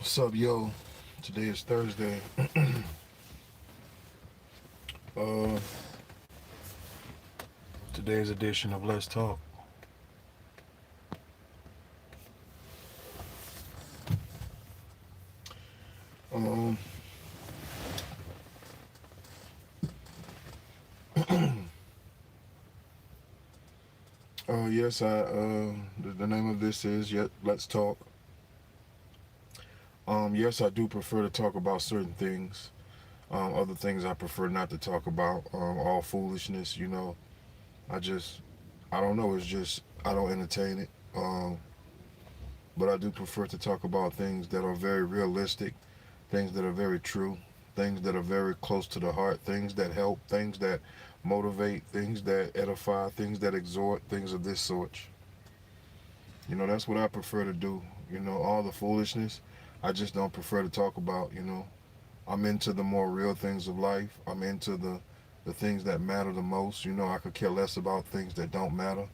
What's up, yo? Today is Thursday. uh, Today's edition of Let's Talk. Um, yes, the name of this is Yet Let's Talk. Yes, I do prefer to talk about certain things. Other things I prefer not to talk about. All foolishness, I just, I don't know. It's just I don't entertain it. But I do prefer to talk about things that are very realistic, things that are very true, things that are very close to the heart, things that help, things that motivate, things that edify, things that exhort, things of this sort. That's what I prefer to do. All the foolishness, I just don't prefer to talk about. I'm into the more real things of life. I'm into the things that matter the most. I could care less about things that don't matter.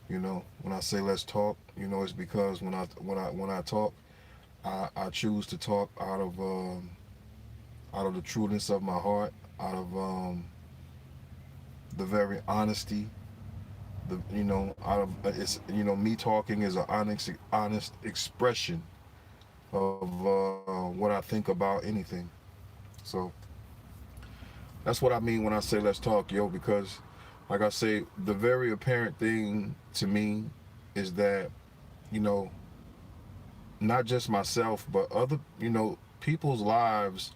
When I say let's talk, it's because when I talk, I choose to talk out of the trueness of my heart, out of the very honesty. Out of it's me talking is an honest expression of what I think about anything. So that's what I mean when I say let's talk, yo. Because, like I say, the very apparent thing to me is that you know not just myself, but other people's lives,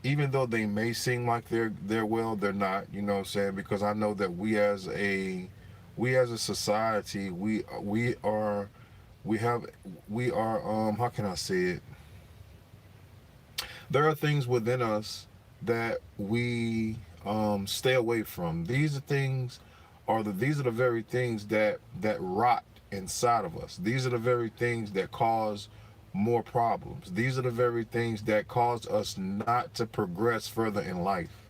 even though they may seem like they're well, they're not. You know what I'm saying? Because I know that we as a society, we have we are how can I say it? There are things within us that we stay away from. These are the very things that rot inside of us. These are the very things that cause more problems. These are the very things that cause us not to progress further in life.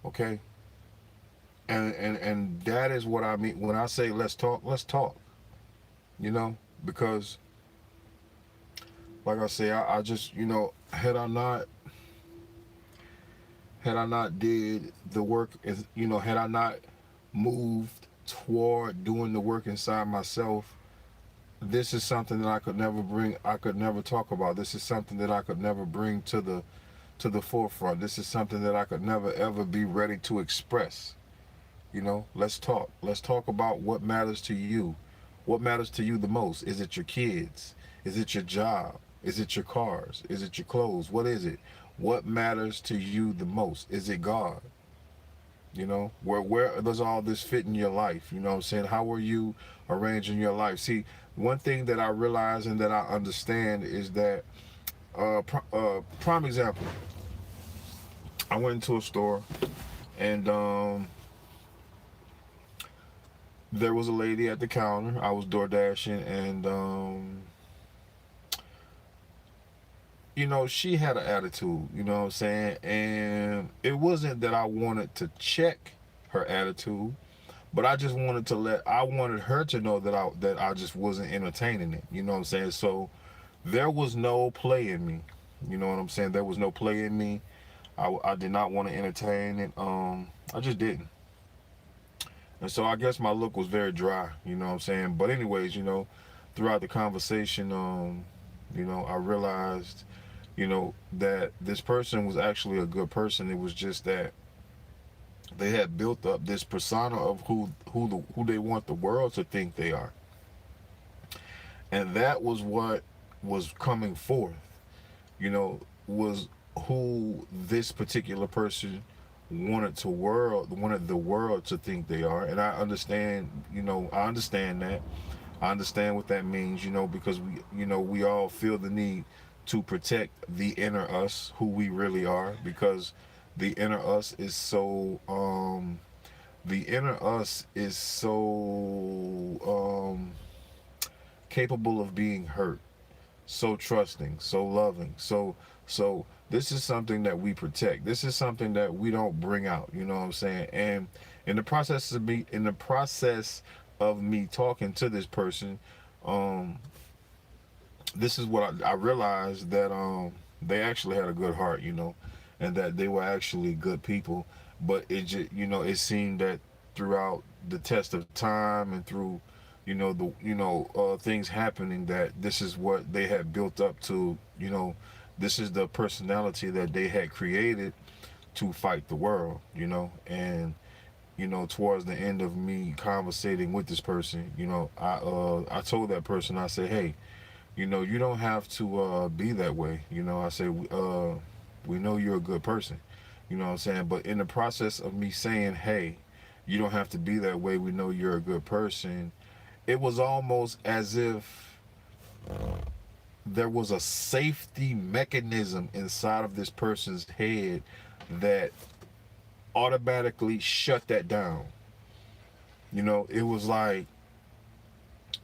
Okay? And that is what I mean when I say let's talk, let's talk. Because like I say, I just, had I not did the work, had I not moved toward doing the work inside myself, this is something that I could never talk about. This is something that I could never bring to the forefront. This is something that I could never ever be ready to express. Let's talk. Let's talk about what matters to you. What matters to you the most? Is it your kids? Is it your job? Is it your cars? Is it your clothes? What is it? What matters to you the most? Is it God? Where does all this fit in your life? You know what I'm saying? How are you arranging your life? See, one thing that I realize and that I understand is that prime example, I went into a store and there was a lady at the counter. I was door dashing, and she had an attitude. You know what I'm saying? And it wasn't that I wanted to check her attitude, but I wanted her to know that I just wasn't entertaining it. You know what I'm saying? So there was no play in me. You know what I'm saying? There was no play in me. I did not want to entertain it. I just didn't. And so I guess my look was very dry, you know what I'm saying? But anyways, throughout the conversation, I realized, that this person was actually a good person. It was just that they had built up this persona of who they want the world to think they are. And that was what was coming forth, was who this particular person wanted the world to think they are. And I understand that. I understand what that means, because we all feel the need to protect the inner us, who we really are, because the inner us is so capable of being hurt, so trusting, so loving. So this is something that we protect. This is something that we don't bring out, you know what I'm saying? And in the process of me talking to this person, um this is what I realized, that they actually had a good heart, and that they were actually good people. But it just, it seemed that throughout the test of time and through, things happening, that this is what they had built up to. This is the personality that they had created to fight the world. And towards the end of me conversating with this person, I told that person, I said, hey, you don't have to be that way. I say, we know you're a good person. You know what I'm saying? But in the process of me saying, hey, you don't have to be that way, we know you're a good person, it was almost as if there was a safety mechanism inside of this person's head that automatically shut that down. It was like,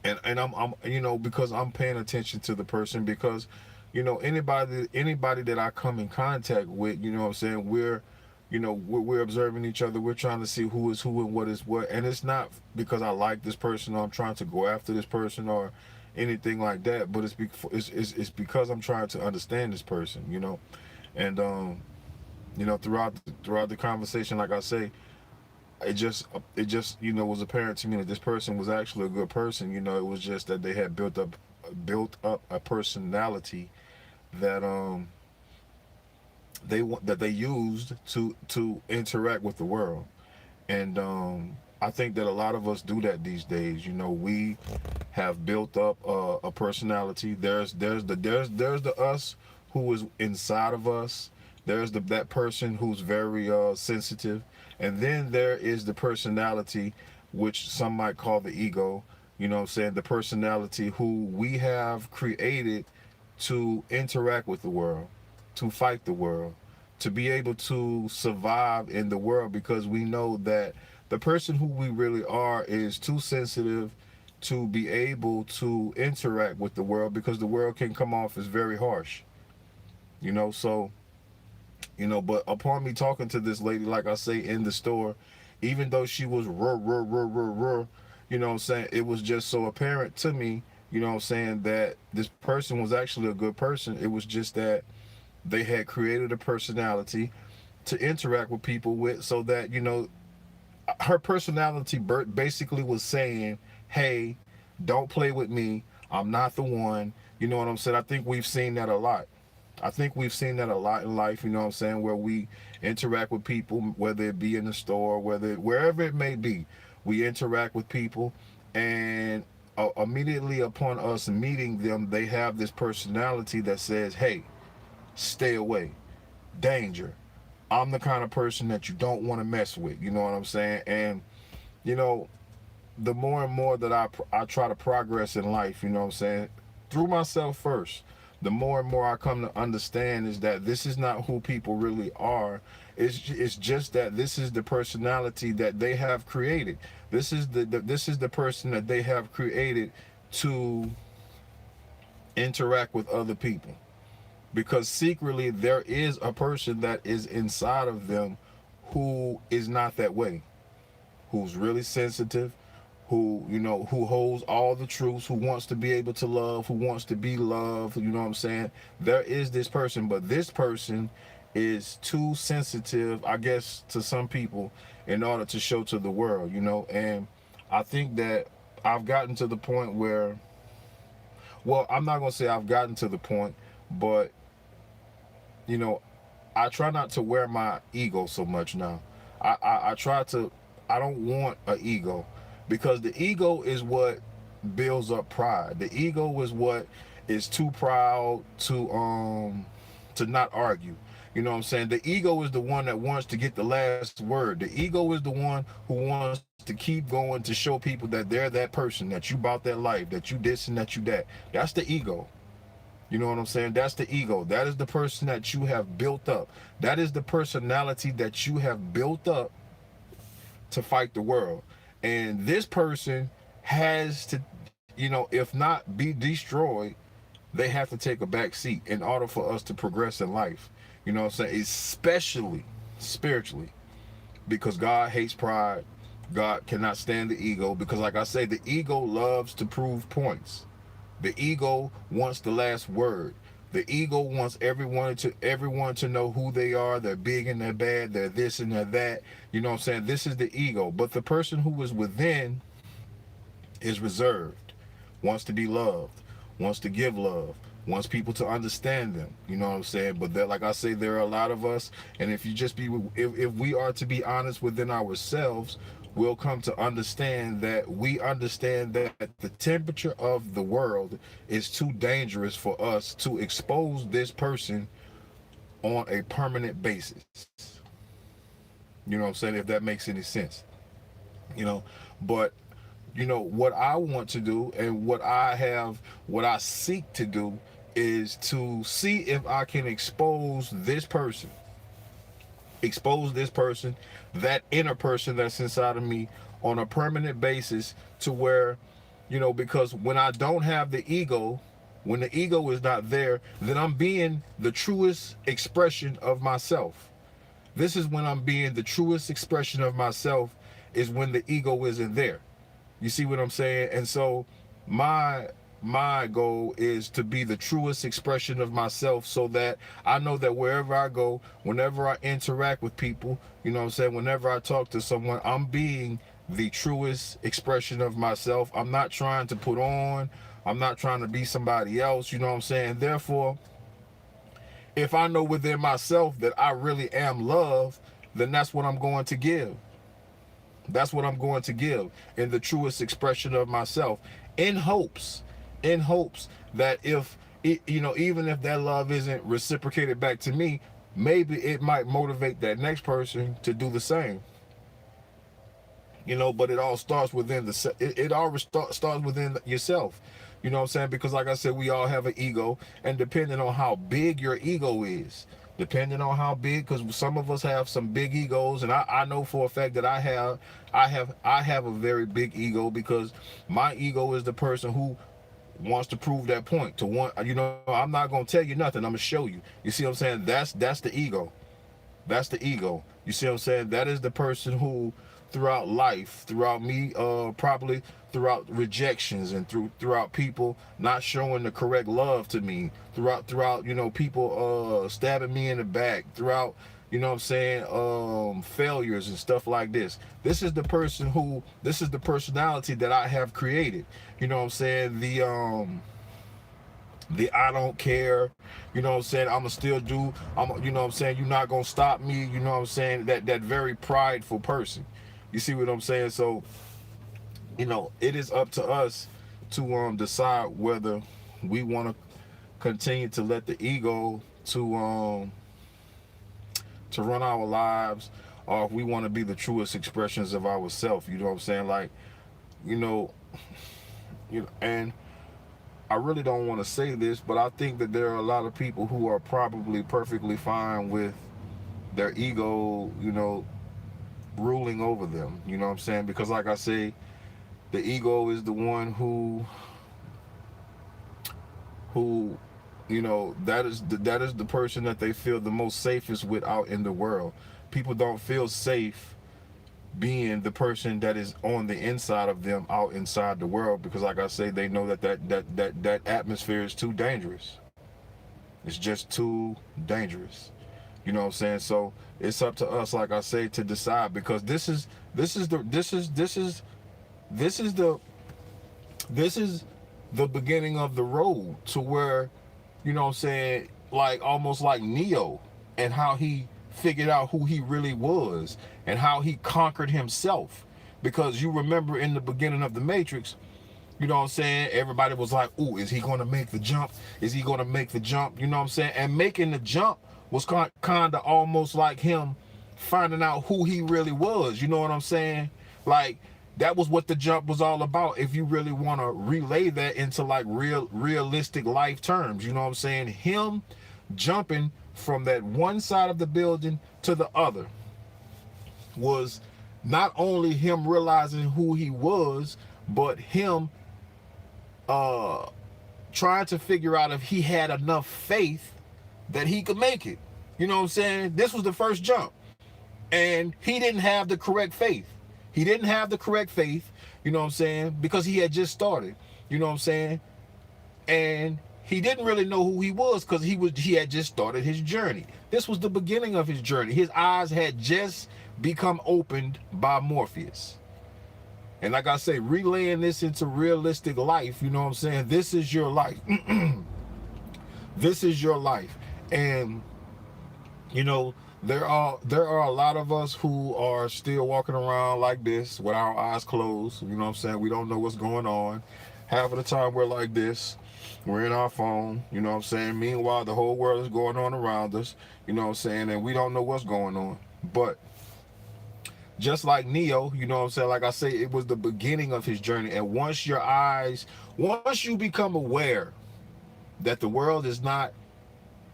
and I'm because I'm paying attention to the person, because anybody that I come in contact with, what I'm saying, we're observing each other, we're trying to see who is who and what is what, and it's not because I like this person or I'm trying to go after this person or anything like that, but it's because I'm trying to understand this person, and throughout the conversation, like I say, it just was apparent to me that this person was actually a good person. It was just that they had built up a personality that they used to interact with the world. And I think that a lot of us do that these days. We have built up a personality. There's the us who is inside of us. There's that person who's very sensitive, and then there is the personality, which some might call the ego. What I'm saying, the personality who we have created to interact with the world, to fight the world, to be able to survive in the world, because we know that the person who we really are is too sensitive to be able to interact with the world, because the world can come off as very harsh. So but upon me talking to this lady, like I say, in the store, even though she was what I'm saying, it was just so apparent to me, what I'm saying, that this person was actually a good person. It was just that they had created a personality to interact with people with, so that, her personality basically was saying, hey, don't play with me, I'm not the one. You know what I'm saying? I think we've seen that a lot. I think we've seen that a lot in life, what I'm saying, where we interact with people, whether it be in the store, wherever it may be, we interact with people, and immediately upon us meeting them, they have this personality that says, hey, stay away, danger, I'm the kind of person that you don't want to mess with. You know what I'm saying? And you know the more and more that I try to progress in life, what I'm saying, through myself first, the more and more I come to understand is that this is not who people really are. It's just that this is the personality that they have created. This is this is the person that they have created to interact with other people. Because secretly there is a person that is inside of them who is not that way, who's really sensitive, who holds all the truths, who wants to be able to love, who wants to be loved. You know what I'm saying? There is this person, but this person is too sensitive, I guess, to some people in order to show to the world. And I think that I've gotten to the point where, well, I'm not gonna say I've gotten to the point, but I try not to wear my ego so much now. I try to, I don't want an ego, because the ego is what builds up pride. The ego is what is too proud to not argue. You know what I'm saying? The ego is the one that wants to get the last word. The ego is the one who wants to keep going to show people that they're that person, that you bought that life, that you this and that you that. That's the ego. You know what I'm saying? That's the ego. That is the person that you have built up. That is the personality that you have built up to fight the world. And this person has to, if not be destroyed, they have to take a back seat in order for us to progress in life. You know what I'm saying? Especially spiritually. Because God hates pride. God cannot stand the ego. Because like I say, the ego loves to prove points. The ego wants the last word. The ego wants everyone to know who they are. They're big and they're bad. They're this and they're that. You know what I'm saying? This is the ego. But the person who is within is reserved, wants to be loved, wants to give love, wants people to understand them. You know what I'm saying? But that, like I say, there are a lot of us, and if you just be, if we are to be honest within ourselves, we'll come to understand that we understand that the temperature of the world is too dangerous for us to expose this person on a permanent basis. You know what I'm saying? If that makes any sense. You know, but what I want to do and what I seek to do is to see if I can expose this person, that inner person that's inside of me on a permanent basis, to where, because when I don't have the ego, when the ego is not there, then I'm being the truest expression of myself. This is when I'm being the truest expression of myself, is when the ego isn't there. You see what I'm saying? And so my goal is to be the truest expression of myself, so that I know that wherever I go, whenever I interact with people, you know what I'm saying, whenever I talk to someone, I'm being the truest expression of myself. I'm not trying to put on, I'm not trying to be somebody else, you know what I'm saying? Therefore, if I know within myself that I really am love, then that's what I'm going to give. That's what I'm going to give in the truest expression of myself, in hopes that if even if that love isn't reciprocated back to me, maybe it might motivate that next person to do the same. But it all starts within it all starts within yourself. You know what I'm saying? Because like I said, we all have an ego, and depending on how big your ego is, depending on how big, because some of us have some big egos, and I know for a fact that I have a very big ego, because my ego is the person who wants to prove that point to one. I'm not gonna tell you nothing, I'm gonna show you. You see what I'm saying? That's the ego. That's the ego. You see what I'm saying? That is the person who, throughout life, throughout me, probably throughout rejections, and throughout people not showing the correct love to me, throughout people stabbing me in the back, throughout, you know what I'm saying, failures and stuff like this. This is the personality that I have created. You know what I'm saying? The I don't care, you know what I'm saying, I'ma still do, you know what I'm saying, you're not gonna stop me, you know what I'm saying, that very prideful person. You see what I'm saying? So, it is up to us to decide whether we want to continue to let the ego to run our lives, or if we want to be the truest expressions of ourselves. You know what I'm saying? Like, and I really don't want to say this, but I think that there are a lot of people who are probably perfectly fine with their ego, ruling over them. You know what I'm saying? Because like I say, the ego is the one who that is the person that they feel the most safest with out in the world. People don't feel safe being the person that is on the inside of them out inside the world, because like I say, they know that atmosphere is too dangerous. It's just too dangerous. You know what I'm saying? So it's up to us, like I say, to decide, because this is the beginning of the road to where, you know what I'm saying, like almost like Neo, and how he figured out who he really was and how he conquered himself. Because you remember in the beginning of the Matrix, you know what I'm saying, everybody was like, ooh, is he gonna make the jump? Is he gonna make the jump? You know what I'm saying? And making the jump was kind of almost like him finding out who he really was. You know what I'm saying? Like, that was what the jump was all about, if you really want to relay that into like realistic life terms. You know what I'm saying? Him jumping from that one side of the building to the other was not only him realizing who he was, but him trying to figure out if he had enough faith that he could make it. You know what I'm saying? This was the first jump, and he didn't have the correct faith. He didn't have the correct faith, you know what I'm saying, because he had just started. You know what I'm saying? and he didn't really know who he was because he had just started his journey. This was the beginning of his journey. His eyes had just become opened by Morpheus. And like I say, relaying this into realistic life, you know what I'm saying? This is your life. This is your life. And you know, there are a lot of us who are still walking around like this with our eyes closed. You know what I'm saying? We don't know what's going on. Half of the time we're like this. We're in our phone, you know what I'm saying? Meanwhile, the whole world is going on around us, you know what I'm saying? And we don't know what's going on. But just like Neo, you know what I'm saying? Like I say, it was the beginning of his journey. And once you become aware that the world is not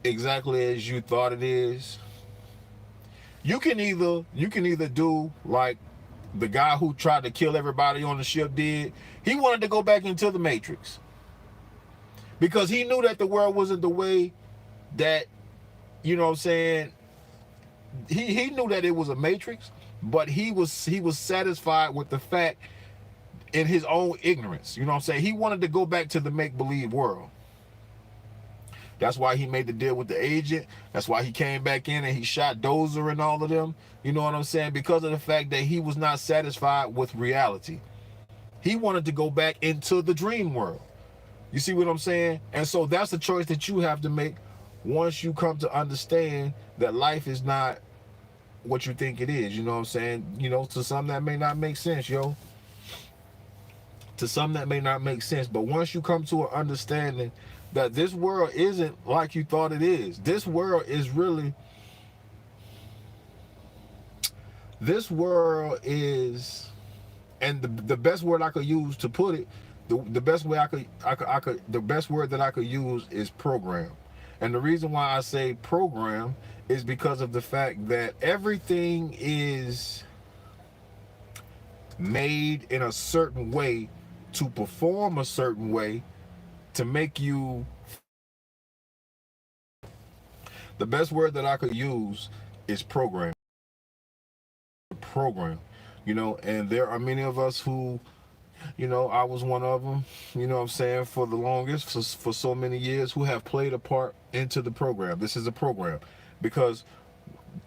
exactly as you thought it is, you can either do like the guy who tried to kill everybody on the ship did. He wanted to go back into the Matrix because he knew that the world wasn't the way that, you know what I'm saying, he knew that it was a Matrix, but he was satisfied with the fact in his own ignorance. You know what I'm saying? He wanted to go back to the make-believe world. That's why he made the deal with the agent. That's why he came back in and he shot Dozer and all of them. You know what I'm saying? Because of the fact that he was not satisfied with reality. He wanted to go back into the dream world. You see what I'm saying? And so that's the choice that you have to make once you come to understand that life is not what you think it is. You know what I'm saying? You know, to some that may not make sense, yo. To some that may not make sense. But once you come to an understanding that this world isn't like you thought it is. This world is really, this world is, and the best word I could use to put it, the best way the best word that I could use is program. And the reason why I say program is because of the fact that everything is made in a certain way to perform a certain way to make you. The best word that I could use is program. Program, you know, and there are many of us who, you know, I was one of them, you know what I'm saying, for the longest, for so many years, who have played a part into the program. This is a program because,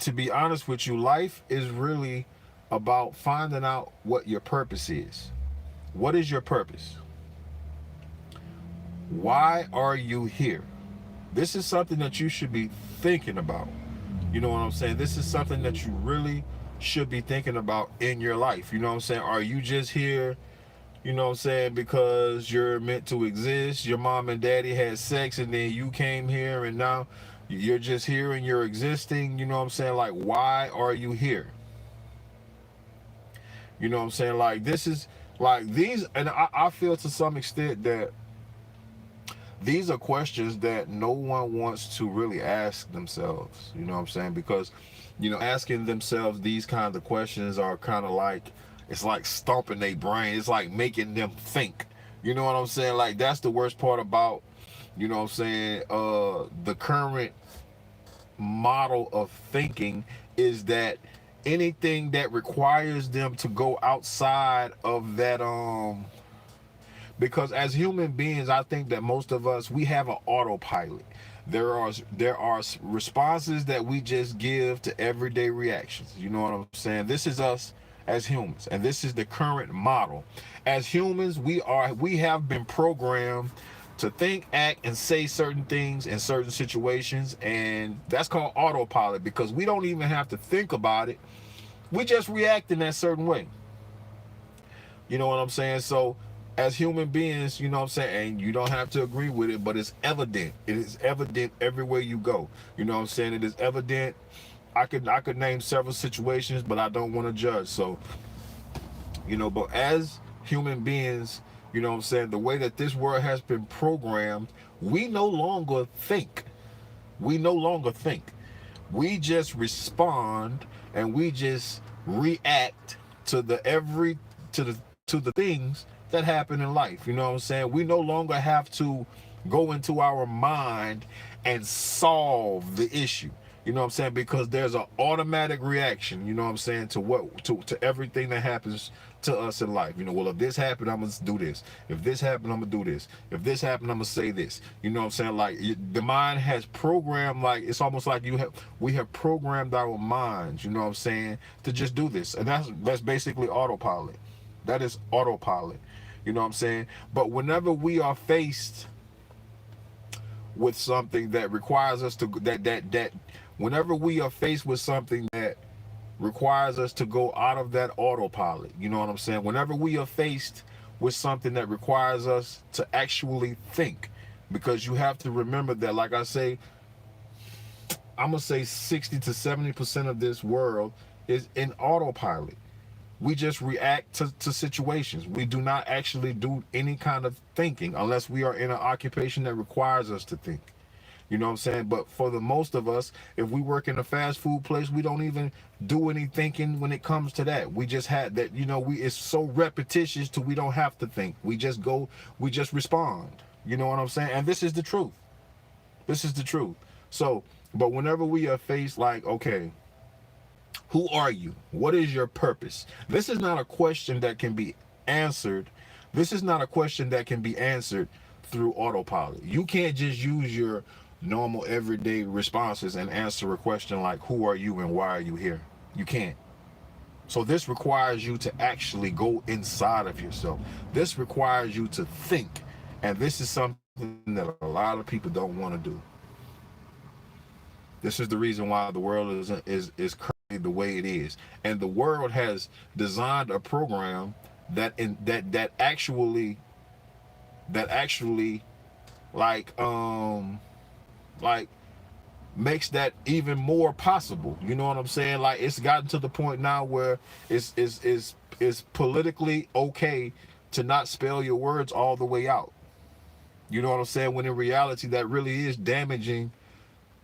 to be honest with you, life is really about finding out what your purpose is. What is your purpose? Why are you here? This is something that you should be thinking about. You know what I'm saying? This is something that you really should be thinking about in your life. You know what I'm saying? Are you just here, you know what I'm saying, because you're meant to exist? Your mom and daddy had sex and then you came here and now you're just here and you're existing. You know what I'm saying? Like, why are you here? You know what I'm saying? Like, this is like these, and I feel to some extent that these are questions that no one wants to really ask themselves. You know what I'm saying? Because, you know, asking themselves these kinds of questions are kind of like, it's like stomping their brain. It's like making them think. You know what I'm saying? Like, that's the worst part about, you know what I'm saying, the current model of thinking is that anything that requires them to go outside of that, because as human beings, I think that most of us, we have an autopilot. There are responses that we just give to everyday reactions. You know what I'm saying? This is us as humans, and this is the current model. As humans, we have been programmed to think, act, and say certain things in certain situations, and that's called autopilot because we don't even have to think about it. We just react in that certain way. You know what I'm saying? So as human beings, you know what I'm saying, and you don't have to agree with it, but it's evident. It is evident everywhere you go. You know what I'm saying? It is evident. I could name several situations, but I don't want to judge. So, you know, but as human beings, you know what I'm saying, the way that this world has been programmed, we no longer think. We no longer think. We just respond and we just react to the things that happen in life. You know what I'm saying? We no longer have to go into our mind and solve the issue. You know what I'm saying? Because there's an automatic reaction, you know what I'm saying, to everything that happens to us in life. You know, well, if this happened, I'm gonna do this. If this happened, I'm gonna do this. If this happened, I'm gonna say this. You know what I'm saying? Like the mind has programmed, like it's almost like we have programmed our minds, you know what I'm saying, to just do this. And that's basically autopilot. That is autopilot. You know what I'm saying? But whenever we are faced with something that requires us to that whenever we are faced with something that requires us to go out of that autopilot, you know what I'm saying, whenever we are faced with something that requires us to actually think, because you have to remember that, like I say, I'm gonna say 60 to 70% of this world is in autopilot. We just react to situations. We do not actually do any kind of thinking unless we are in an occupation that requires us to think. You know what I'm saying? But for the most of us, if we work in a fast food place, we don't even do any thinking when it comes to that. We just had that, you know, it's so repetitious till we don't have to think. We just go, we just respond. You know what I'm saying? And this is the truth. This is the truth. So, but whenever we are faced like, okay, who are you? What is your purpose? This is not a question that can be answered. This is not a question that can be answered through autopilot. You can't just use your normal everyday responses and answer a question like, who are you and why are you here? You can't. So this requires you to actually go inside of yourself. This requires you to think. And this is something that a lot of people don't want to do. This is the reason why the world is currently the way it is. And the world has designed a program that actually like makes that even more possible. You know what I'm saying? Like it's gotten to the point now where it's politically okay to not spell your words all the way out. You know what I'm saying? When in reality that really is damaging,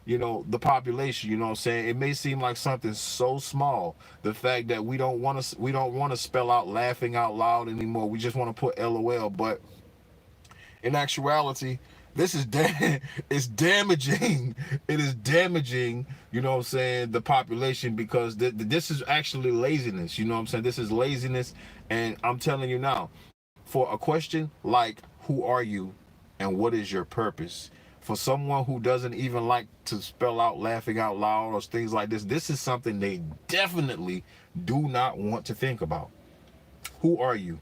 you know, the population. You know what I'm saying? It may seem like something so small, the fact that we don't want to spell out laughing out loud anymore. We just want to put LOL, but in actuality, this is it's damaging. It is damaging, you know what I'm saying, the population, because this is actually laziness. You know what I'm saying? This is laziness. And I'm telling you now, for a question like, who are you and what is your purpose? For someone who doesn't even like to spell out laughing out loud or things like this is something they definitely do not want to think about. Who are you?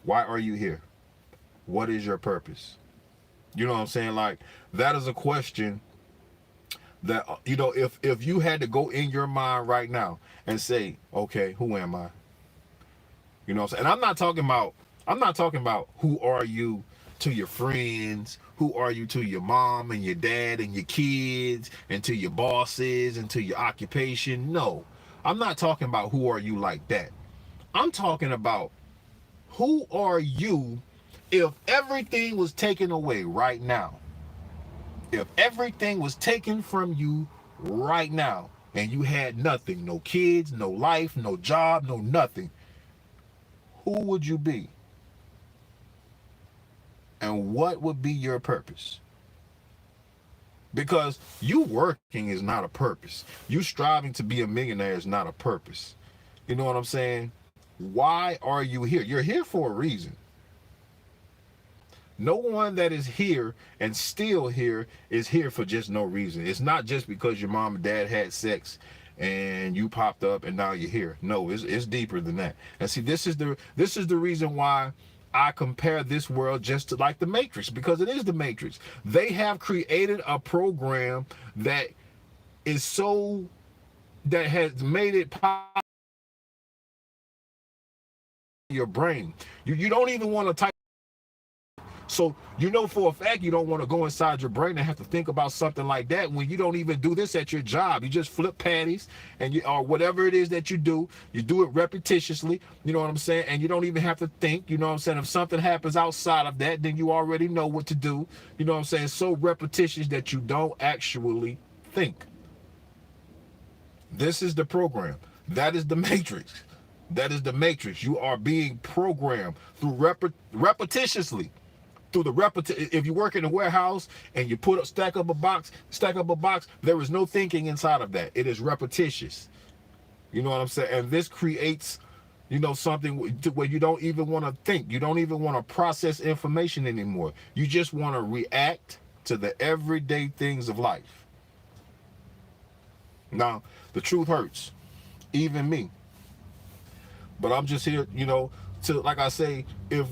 Why are you here? What is your purpose? You know what I'm saying? Like, that is a question that, you know, if you had to go in your mind right now and say, okay, who am I? You know what I'm saying? And I'm not talking about who are you to your friends, who are you to your mom and your dad and your kids and to your bosses and to your occupation. No, I'm not talking about who are you like that. I'm talking about who are you if everything was taken away right now. If everything was taken from you right now and you had nothing, no kids, no life, no job, no nothing, who would you be? And what would be your purpose? Because you working is not a purpose. You striving to be a millionaire is not a purpose. You know what I'm saying? Why are you here? You're here for a reason. No one that is here and still here is here for just no reason. It's not just because your mom and dad had sex and you popped up and now you're here. No, it's deeper than that. And see, this is the reason why I compare this world just to like the Matrix, because it is the Matrix. They have created a program that has made it possible your brain. You don't even want to type. So you know for a fact you don't want to go inside your brain and have to think about something like that when you don't even do this at your job. You just flip patties and or whatever it is that you do it repetitiously, you know what I'm saying? And you don't even have to think, you know what I'm saying? If something happens outside of that, then you already know what to do. You know what I'm saying? So repetitious that you don't actually think. This is the program. That is the Matrix. That is the Matrix. You are being programmed through repetitiously. If you work in a warehouse and you stack up a box, there is no thinking inside of that. It is repetitious. You know what I'm saying? And this creates You know, something where you don't even want to think. You don't even want to process information anymore. You just want to react to the everyday things of life. Now, the truth hurts, even me. But I'm just here, you know, to, like I say, if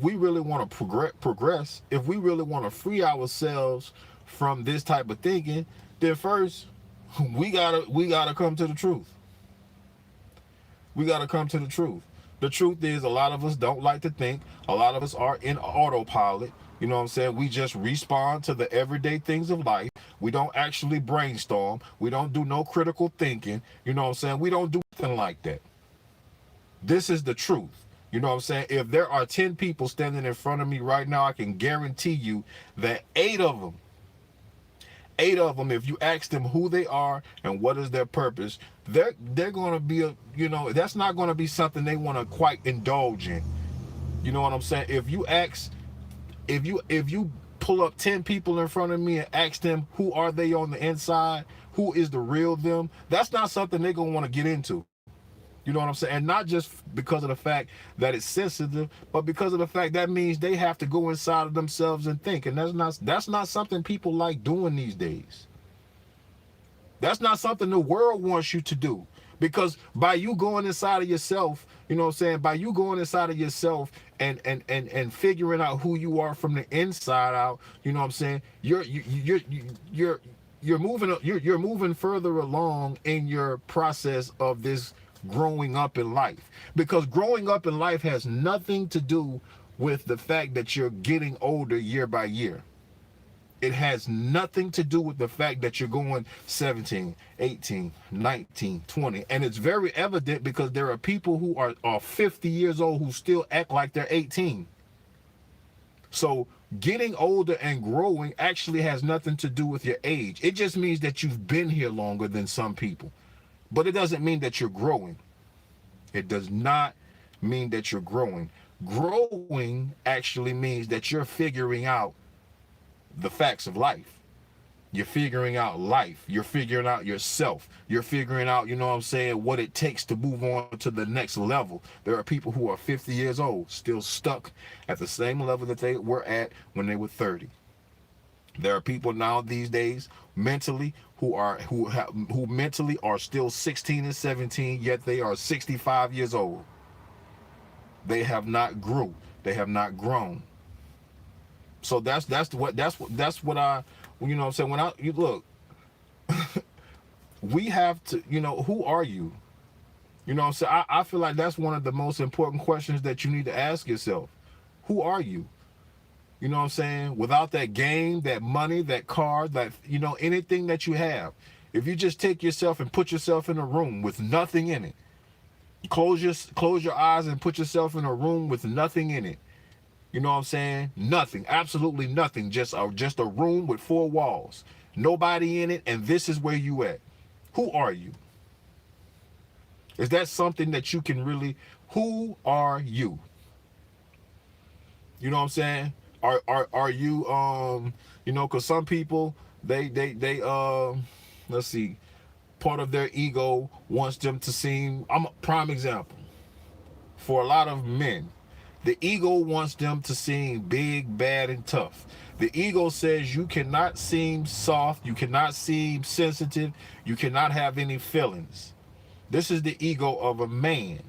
we really want to progress, if we really want to free ourselves from this type of thinking, then first we gotta come to the truth. We got to come to the truth. The truth is, a lot of us don't like to think. A lot of us are in autopilot. You know what I'm saying? We just respond to the everyday things of life. We don't actually brainstorm. We don't do no critical thinking. You know what I'm saying? We don't do nothing like that. This is the truth. You know what I'm saying? If there are 10 people standing in front of me right now, I can guarantee you that eight of them, if you ask them who they are and what is their purpose, they're going to be that's not going to be something they want to quite indulge in. You know what I'm saying? If you pull up 10 people in front of me and ask them who are they on the inside, who is the real them, that's not something they're going to want to get into. You know what I'm saying? And not just because of the fact that it's sensitive, but because of the fact that means they have to go inside of themselves and think. And that's not something people like doing these days. That's not something the world wants you to do. Because by you going inside of yourself, you know what I'm saying? By you going inside of yourself and figuring out who you are from the inside out, you know what I'm saying? You're moving further along in your process of this growing up in life, because growing up in life has nothing to do with the fact that you're getting older year by year. It has nothing to do with the fact that you're going 17, 18, 19, 20. And it's very evident because there are people who are 50 years old who still act like they're 18. So getting older and growing actually has nothing to do with your age. It just means that you've been here longer than some people. But it doesn't mean that you're growing. It does not mean that you're growing. Growing actually means that you're figuring out the facts of life. You're figuring out life. You're figuring out yourself. You're figuring out, you know what I'm saying, what it takes to move on to the next level. There are people who are 50 years old, still stuck at the same level that they were at when they were 30. There are people now these days mentally who mentally are still 16 and 17, yet they are 65 years old. They have not grew. They have not grown. So that's what I, you know what I'm saying, when you look, we have to, who are you? You know what I'm saying? I feel like that's one of the most important questions that you need to ask yourself. Who are you? You know what I'm saying? Without that game, that money, that car, that, anything that you have, if you just take yourself and put yourself in a room with nothing in it, close your eyes and put yourself in a room with nothing in it. You know what I'm saying? Nothing, absolutely nothing. Just a room with four walls, nobody in it, and this is where you at. Who are you? Is that something that you can really? Who are you? You know what I'm saying? Are you because some people they let's see, part of their ego wants them to seem, I'm a prime example. For a lot of men, the ego wants them to seem big, bad, and tough. The ego says you cannot seem soft, you cannot seem sensitive, you cannot have any feelings. This is the ego of a man.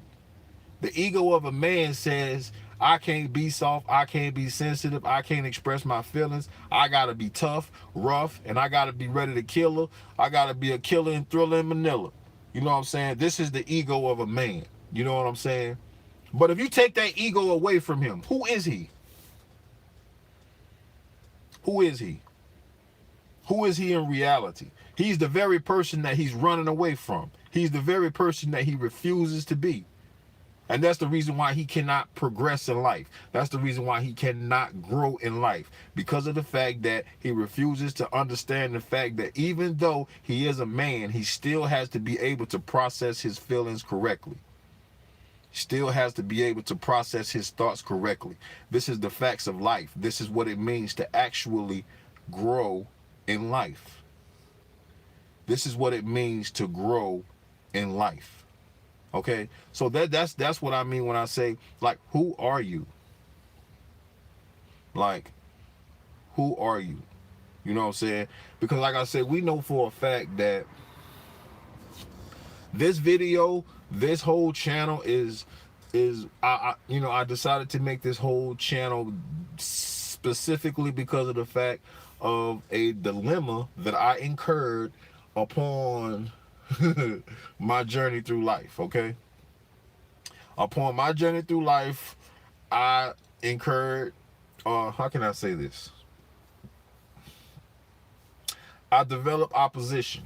The ego of a man says, I can't be soft, I can't be sensitive, I can't express my feelings. I gotta be tough, rough, and I gotta be ready to kill her. I gotta be a killer in Thriller in Manila. You know what I'm saying? This is the ego of a man. You know what I'm saying? But if you take that ego away from him, who is he? Who is he? Who is he in reality? He's the very person that he's running away from. He's the very person that he refuses to be. And that's the reason why he cannot progress in life. That's the reason why he cannot grow in life. Because of the fact that he refuses to understand the fact that even though he is a man, he still has to be able to process his feelings correctly. Still has to be able to process his thoughts correctly. This is the facts of life. This is what it means to actually grow in life. This is what it means to grow in life. Okay, so that's what I mean when I say, like, who are you? Like, who are you? You know what I'm saying? Because like I said, we know for a fact that this video, this whole channel is I decided to make this whole channel specifically because of the fact of a dilemma that I incurred upon my journey through life. Okay, upon my journey through life, I incurred, how can I say this, I developed opposition.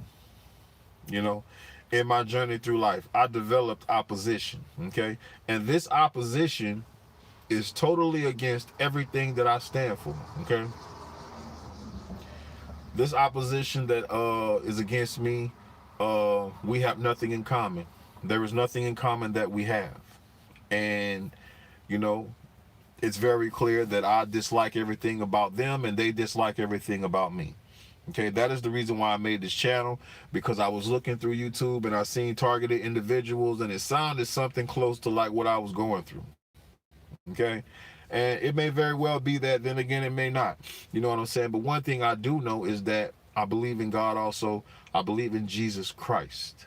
You know, in my journey through life, I developed opposition. Okay, and this opposition is totally against everything that I stand for. Okay, this opposition that is against me, we have nothing in common. There is nothing in common that we have. And you know, it's very clear that I dislike everything about them and they dislike everything about me. Okay, that is the reason why I made this channel, because I was looking through YouTube and I seen targeted individuals and it sounded something close to like what I was going through. Okay, and it may very well be that, then again it may not. You know what I'm saying? But one thing I do know is that I believe in God also. I believe in Jesus Christ.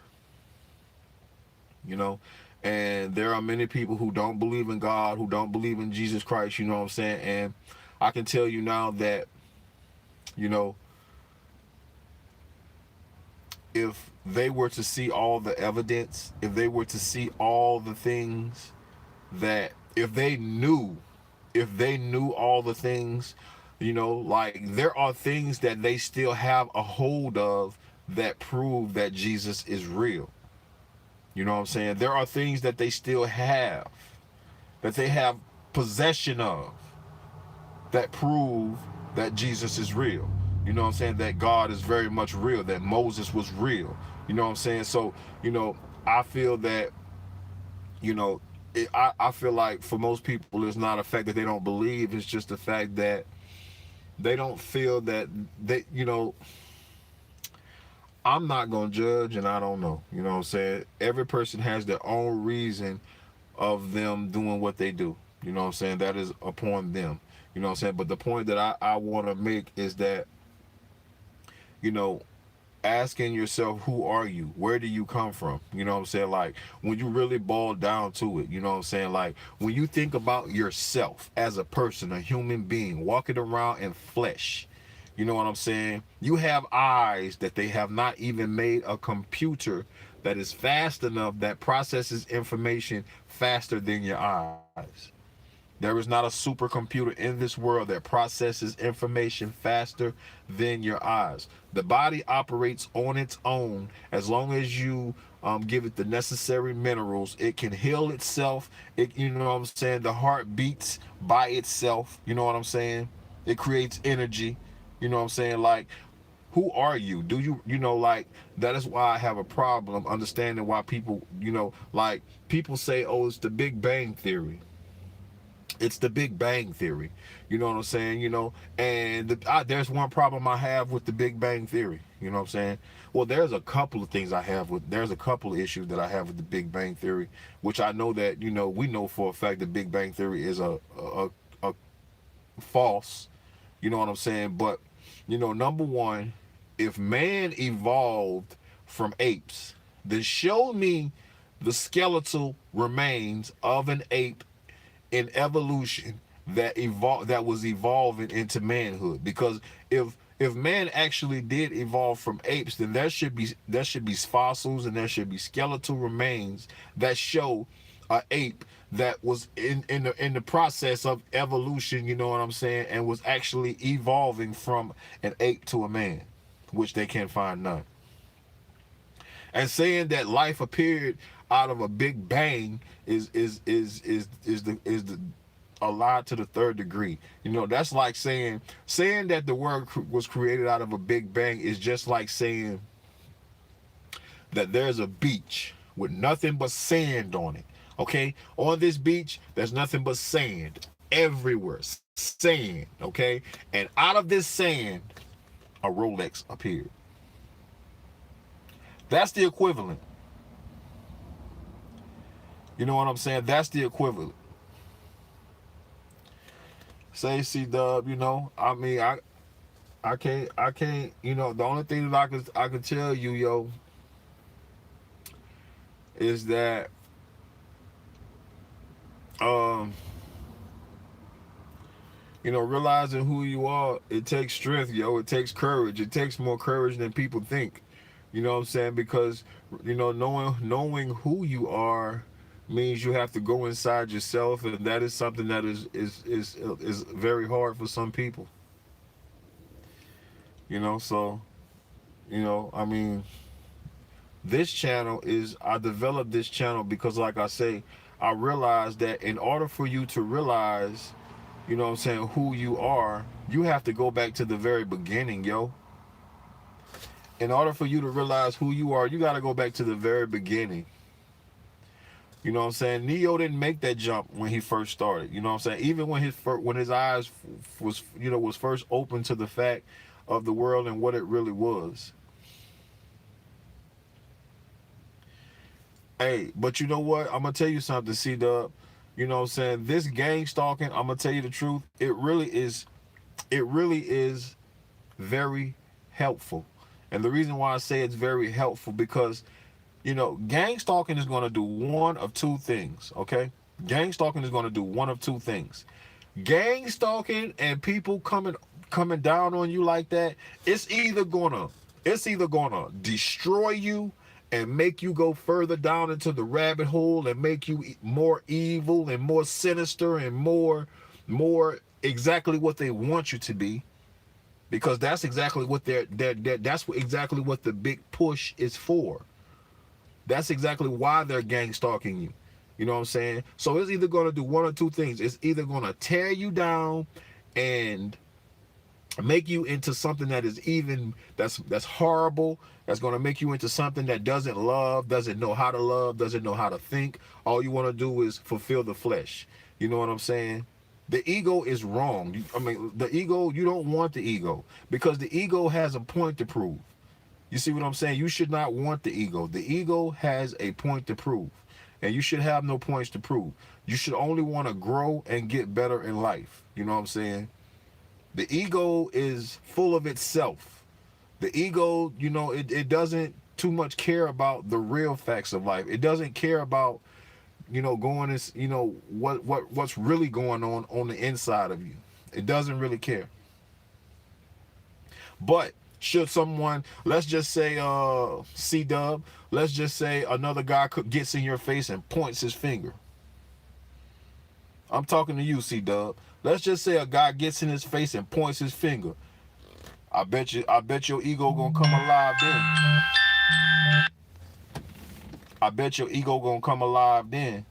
You know, and there are many people who don't believe in God, who don't believe in Jesus Christ. You know what I'm saying? And I can tell you now that, you know, if they were to see all the evidence, if they were to see all the things that, if they knew all the things, you know, like, there are things that they still have a hold of that prove that Jesus is real. You know what I'm saying? There are things that they still have, that they have possession of, that prove that Jesus is real. You know what I'm saying? That God is very much real, that Moses was real. You know what I'm saying? So, you know, I feel that, you know, I feel like for most people, it's not a fact that they don't believe. It's just the fact that they don't feel that they, you know, I'm not going to judge and I don't know. You know what I'm saying? Every person has their own reason of them doing what they do. You know what I'm saying? That is upon them. You know what I'm saying? But the point that I want to make is that, you know, asking yourself, who are you? Where do you come from? You know what I'm saying? Like, when you really boil down to it, you know what I'm saying? Like, when you think about yourself as a person, a human being, walking around in flesh, you know what I'm saying? You have eyes that they have not even made a computer that is fast enough, that processes information faster than your eyes. There is not a supercomputer in this world that processes information faster than your eyes. The body operates on its own as long as you give it the necessary minerals. It can heal itself. It, you know what I'm saying? The heart beats by itself. You know what I'm saying? It creates energy. You know what I'm saying? Like, who are you? Do you, you know, like, that is why I have a problem understanding why people, you know, like, people say, oh, it's the Big Bang Theory. It's the Big Bang Theory. You know what I'm saying? You know, and there's one problem I have with the Big Bang Theory. You know what I'm saying? Well, there's a couple of things I have with, there's a couple of issues that I have with the Big Bang Theory, which I know that, you know, we know for a fact the Big Bang Theory is a false. You know what I'm saying? But, you know, number one, if man evolved from apes, then show me the skeletal remains of an ape in evolution that was evolving into manhood. Because if man actually did evolve from apes, then there should be fossils and there should be skeletal remains that show a ape that was in the process of evolution, you know what I'm saying, and was actually evolving from an ape to a man, which they can't find none. And saying that life appeared out of a big bang is the a lie to the third degree. You know, that's like saying that the world was created out of a big bang is just like saying that there's a beach with nothing but sand on it. Okay, on this beach there's nothing but sand everywhere, sand. Okay, and out of this sand a Rolex appeared. That's the equivalent. You know what I'm saying? That's the equivalent. Say C-Dub, you know, I mean, I can't, you know, the only thing that I could tell you, yo, is that um, you know, realizing who you are, it takes strength, yo. It takes courage. It takes more courage than people think. You know what I'm saying? Because, you know, knowing who you are means you have to go inside yourself, and that is something that is very hard for some people. You know, so, you know, I mean, this channel is, I developed this channel because, like I say, I realized that in order for you to realize, you know what I'm saying, who you are, you have to go back to the very beginning, yo. In order for you to realize who you are, you got to go back to the very beginning. You know what I'm saying? Neo didn't make that jump when he first started. You know what I'm saying? Even when his eyes was, you know, was first open to the fact of the world and what it really was. Hey, but you know what? I'm gonna tell you something, C-Dub. You know what I'm saying? This gang stalking, I'm gonna tell you the truth, it really is very helpful. And the reason why I say it's very helpful, because, you know, gang stalking is gonna do one of two things, okay? Gang stalking is gonna do one of two things. Gang stalking and people coming down on you like that, it's either gonna destroy you and make you go further down into the rabbit hole and make you more evil and more sinister and more exactly what they want you to be, because that's exactly what that's exactly what the big push is for. That's exactly why they're gang stalking you. You know what I'm saying? So it's either going to do one or two things. It's either going to tear you down and make you into something that is even that's horrible, that's going to make you into something that doesn't love, doesn't know how to love, doesn't know how to think. All you want to do is fulfill the flesh. You know what I'm saying? The ego is wrong. I mean, the ego, you don't want the ego, because the ego has a point to prove. You see what I'm saying? You should not want the ego. The ego has a point to prove, and you should have no points to prove. You should only want to grow and get better in life. You know what I'm saying? The ego is full of itself. The ego, you know, it doesn't too much care about the real facts of life. It doesn't care about, you know, going is, you know, what's really going on the inside of you. It doesn't really care. But should someone, let's just say C-Dub, let's just say another guy gets in your face and points his finger. I'm talking to you, C-Dub. Let's just say a guy gets in his face and points his finger. I bet your ego gonna come alive then. I bet your ego gonna come alive then.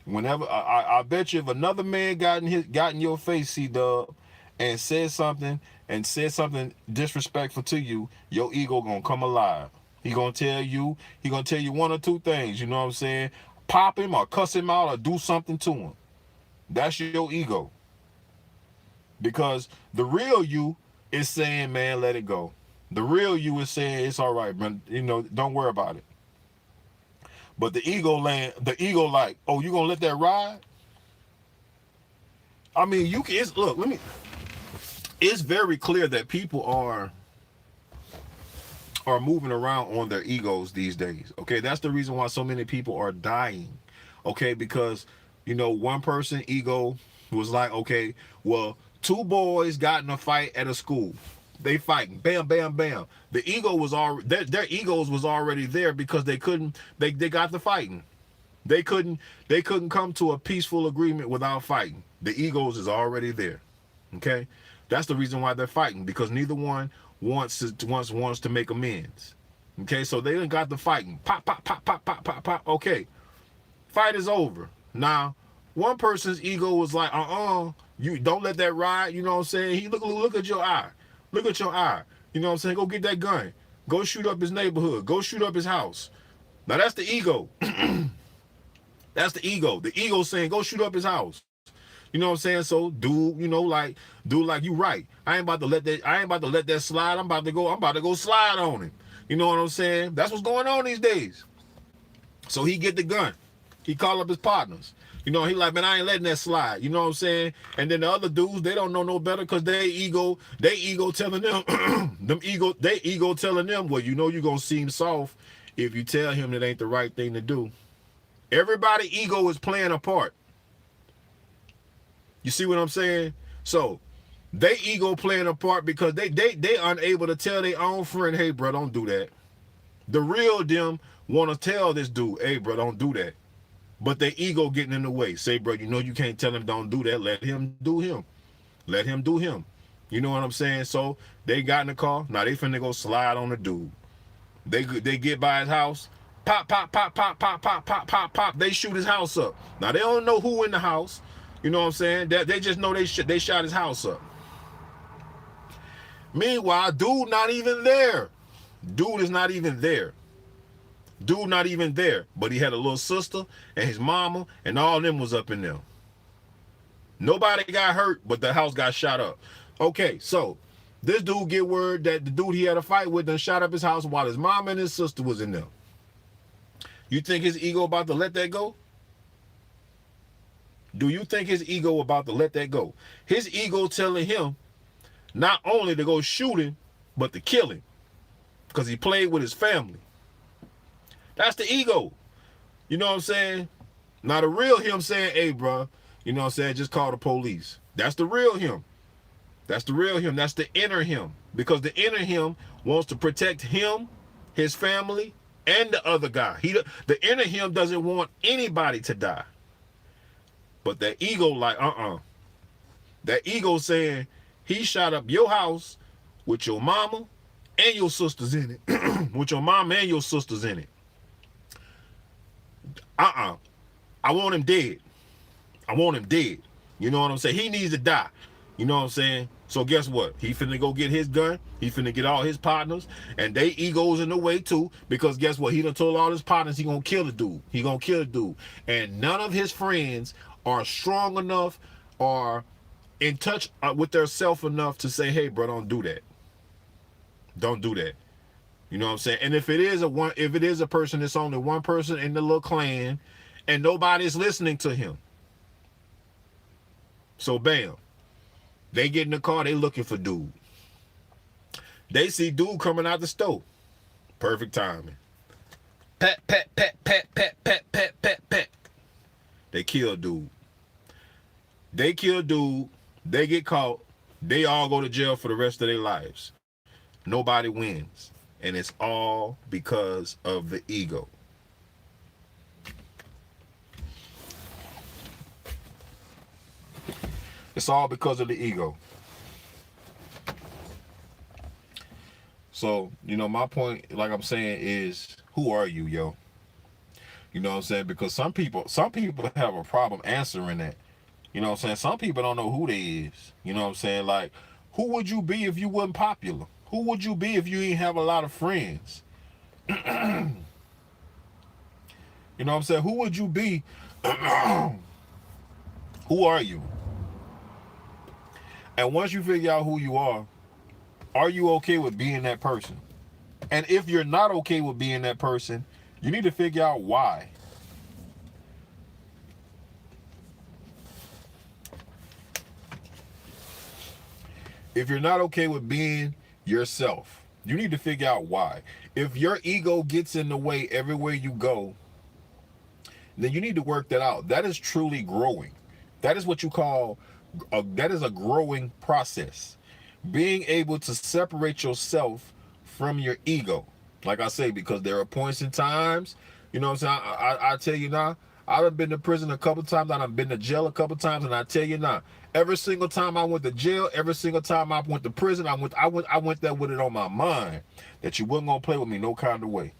Whenever I bet you if another man got in your face, C-Dub, and said something disrespectful to you, your ego gonna come alive. He gonna tell you one or two things. You know what I'm saying? Pop him or cuss him out or do something to him. That's your ego. Because the real you is saying, man, let it go. The real you is saying, it's all right, man. You know, don't worry about it. But the ego like, oh, you gonna let that ride? I mean, you can. It's very clear that people are moving around on their egos these days. Okay, that's the reason why so many people are dying. Okay, because, you know, one person ego was like, okay, well, two boys got in a fight at a school. They fighting, bam, bam, bam. The ego was already their egos was already there, because they got the fighting. They couldn't come to a peaceful agreement without fighting. The egos is already there. Okay, that's the reason why they're fighting, because neither one wants to make amends. Okay, so they done got the fighting. Pop, pop, pop, pop, pop, pop, pop. Okay, fight is over. Now, one person's ego was like, you don't let that ride. You know what I'm saying? He look at your eye. Look at your eye. You know what I'm saying? Go get that gun. Go shoot up his neighborhood. Go shoot up his house. Now that's the ego. That's the ego. The ego saying, go shoot up his house. You know what I'm saying? So do like you right. I ain't about to let that slide. I'm about to go slide on him. You know what I'm saying? That's what's going on these days. So he get the gun. He called up his partners. You know, he like, man, I ain't letting that slide. You know what I'm saying? And then the other dudes, they don't know no better because they ego telling them, they ego telling them, well, you know you're going to seem soft if you tell him it ain't the right thing to do. Everybody ego is playing a part. You see what I'm saying? So they ego playing a part because they unable to tell their own friend, hey, bro, don't do that. The real them want to tell this dude, hey, bro, don't do that. But their ego getting in the way. Say, bro, you know you can't tell him don't do that. Let him do him. Let him do him. You know what I'm saying? So they got in the car. Now they finna go slide on the dude. They get by his house. Pop, pop, pop, pop, pop, pop, pop, pop, pop. They shoot his house up. Now they don't know who in the house. You know what I'm saying? They just know they shot his house up. Meanwhile, dude not even there. Dude is not even there. Dude not even there, but he had a little sister and his mama, and all of them was up in there. Nobody got hurt, but the house got shot up. Okay, so this dude get word that the dude he had a fight with done shot up his house while his mama and his sister was in there. You think his ego about to let that go? Do you think his ego about to let that go? His ego telling him not only to go shoot him, but to kill him because he played with his family. That's the ego. You know what I'm saying? Now the real him saying, hey, bro, you know what I'm saying? Just call the police. That's the real him. That's the real him. That's the inner him. Because the inner him wants to protect him, his family, and the other guy. The inner him doesn't want anybody to die. But that ego like, That ego saying, he shot up your house with your mama and your sisters in it. With your mama and your sisters in it. I want him dead. I want him dead. You know what I'm saying? He needs to die. You know what I'm saying? So guess what? He finna go get his gun. He finna get all his partners. And they egos in the way too. Because guess what? He done told all his partners he gonna kill the dude. He gonna kill the dude. And none of his friends are strong enough or in touch with their self enough to say, hey, bro, don't do that. Don't do that. You know what I'm saying? And if it is a person, it's only one person in the little clan and nobody's listening to him. So bam. They get in the car, they looking for dude. They see dude coming out the stove. Perfect timing. Pet, pet, pet, pet, pet, pet, pet, pet, pet. They kill dude. They kill dude. They get caught. They all go to jail for the rest of their lives. Nobody wins. And it's all because of the ego. It's all because of the ego. So, you know, my point, like I'm saying, is who are you, yo? You know what I'm saying? Because some people have a problem answering that. You know what I'm saying? Some people don't know who they is. You know what I'm saying? Like, who would you be if you wasn't popular? Who would you be if you didn't have a lot of friends? You know what I'm saying? Who would you be? Who are you? And once you figure out who you are you okay with being that person? And if you're not okay with being that person, you need to figure out why. If you're not okay with being yourself, you need to figure out why. If your ego gets in the way everywhere you go, then you need to work that out. That is truly growing. That is what you call, that is a growing process. Being able to separate yourself from your ego. Like I say, because there are points in times, you know what I'm saying? I tell you now, I've been to prison a couple times, I've been to jail a couple times, and I tell you now, every single time I went to jail, every single time I went to prison, I went there with it on my mind that you wasn't gonna play with me no kind of way.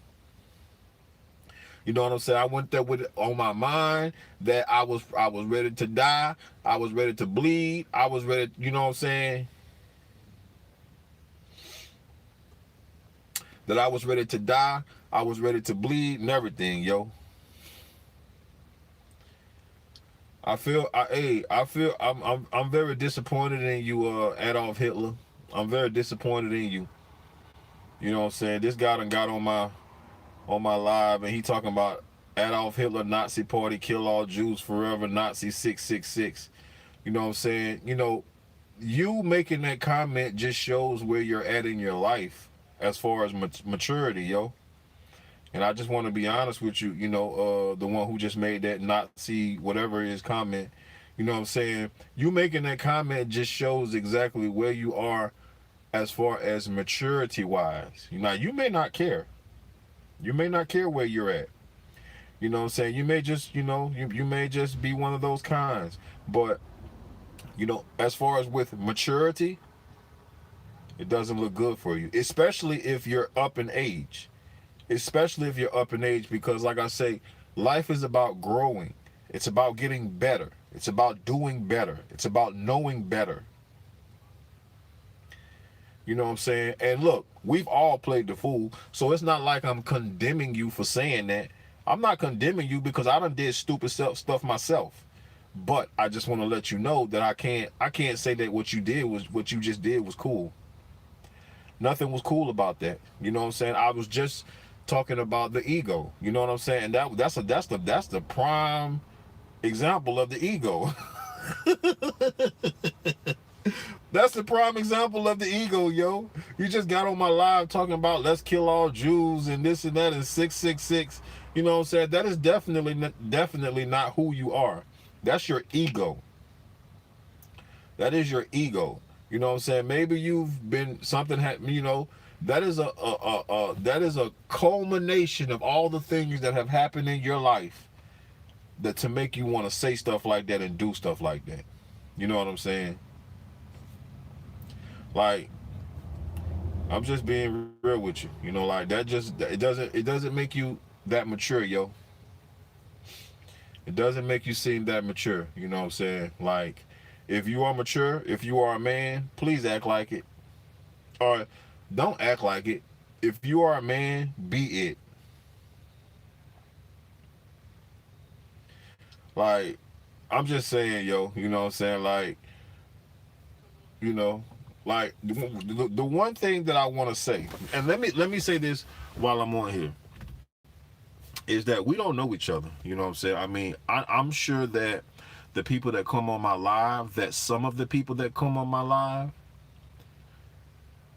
You know what I'm saying? I went there with it on my mind that I was ready to die, I was ready to bleed, I was ready, you know what I'm saying? That I was ready to die, I was ready to bleed and everything, yo. I'm very disappointed in you, Adolf Hitler. I'm very disappointed in you. You know what I'm saying? This guy done got on my live and he talking about Adolf Hitler, Nazi Party, kill all Jews forever, Nazi 666. You know what I'm saying? You know, you making that comment just shows where you're at in your life as far as maturity, yo. And I just want to be honest with you, you know, the one who just made that Nazi whatever his comment, you know what I'm saying? You making that comment just shows exactly where you are as far as maturity wise. Now, you may not care. You may not care where you're at. You know what I'm saying? You may just, you know, you may just be one of those kinds. But, you know, as far as with maturity, it doesn't look good for you, especially if you're up in age. Especially if you're up in age, because like I say, life is about growing. It's about getting better. It's about doing better. It's about knowing better. You know what I'm saying? And look, we've all played the fool, so it's not like I'm condemning you for saying that. I'm not condemning you because I done did stupid stuff myself. But I just want to let you know that I can't say that what you just did was cool. Nothing was cool about that. You know what I'm saying? I was just talking about the ego. You know what I'm saying? And that's the prime example of the ego. That's the prime example of the ego, yo. You just got on my live talking about let's kill all Jews and this and that and 666. You know what I'm saying? That is definitely not who you are. That's your ego. That is your ego. You know what I'm saying? Maybe you've been you know, that is that is a culmination of all the things that have happened in your life that to make you want to say stuff like that and do stuff like that. You know what I'm saying? Like, I'm just being real with you. You know, like that just it doesn't make you that mature, yo. It doesn't make you seem that mature. You know what I'm saying? Like, if you are mature, if you are a man, please act like it. Or don't act like it. If you are a man, be it. Like, I'm just saying, yo, you know what I'm saying? Like, you know, like the one thing that I want to say, and let me say this while I'm on here, is that we don't know each other. You know what I'm saying? I mean, I'm sure that the people that come on my live, that some of the people that come on my live,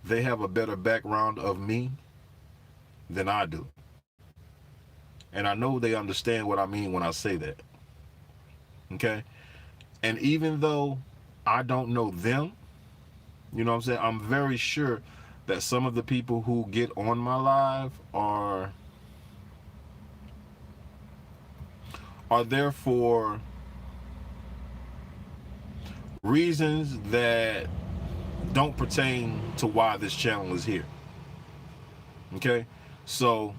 they have a better background of me than I do. And I know they understand what I mean when I say that. Okay? And even though I don't know them, you know what I'm saying? I'm very sure that some of the people who get on my live are there for reasons that don't pertain to why this channel is here. Okay? So,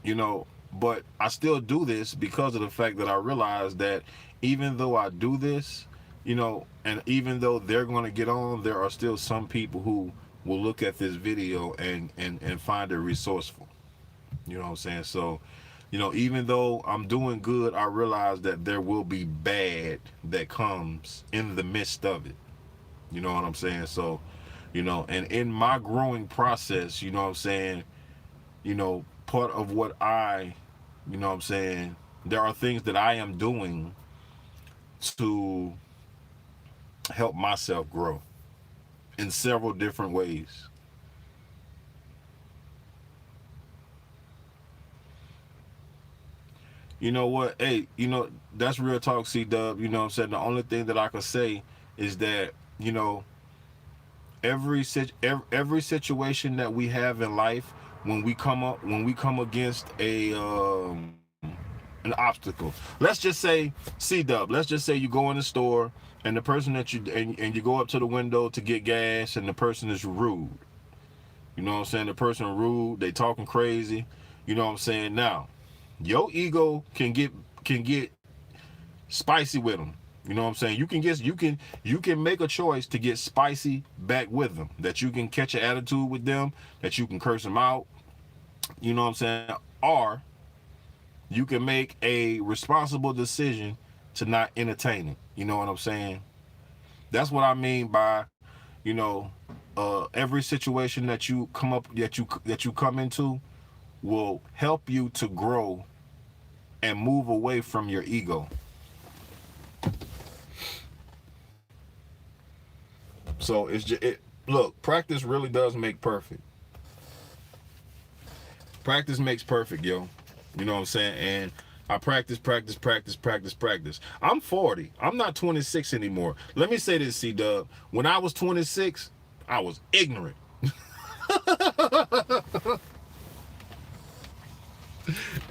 you know, but I still do this because of the fact that I realize that even though I do this, you know, and even though they're going to get on, there are still some people who will look at this video and find it resourceful. You know what I'm saying? So, you know, even though I'm doing good, I realize that there will be bad that comes in the midst of it. You know what I'm saying? So, you know, and in my growing process, you know what I'm saying, you know, part of what you know what I'm saying, there are things that I am doing to help myself grow in several different ways. You know what? Hey, you know, that's real talk, C-Dub. You know what I'm saying? The only thing that I can say is that, you know, every situation that we have in life, when we come against an obstacle. Let's just say C-Dub. Let's just say you go in the store and the person that and you go up to the window to get gas and the person is rude. You know what I'm saying? The person rude, they talking crazy. You know what I'm saying? Now, your ego can get spicy with them. You know what I'm saying? You can make a choice to get spicy back with them. That you can catch an attitude with them, that you can curse them out. You know what I'm saying? Or you can make a responsible decision to not entertain it. You know what I'm saying? That's what I mean by, you know, every situation that you come into, will help you to grow and move away from your ego. So it's just look, practice really does make perfect. Practice makes perfect, yo. You know what I'm saying? And I practice. I'm 40. I'm not 26 anymore. Let me say this, C-Dub. When I was 26, I was ignorant.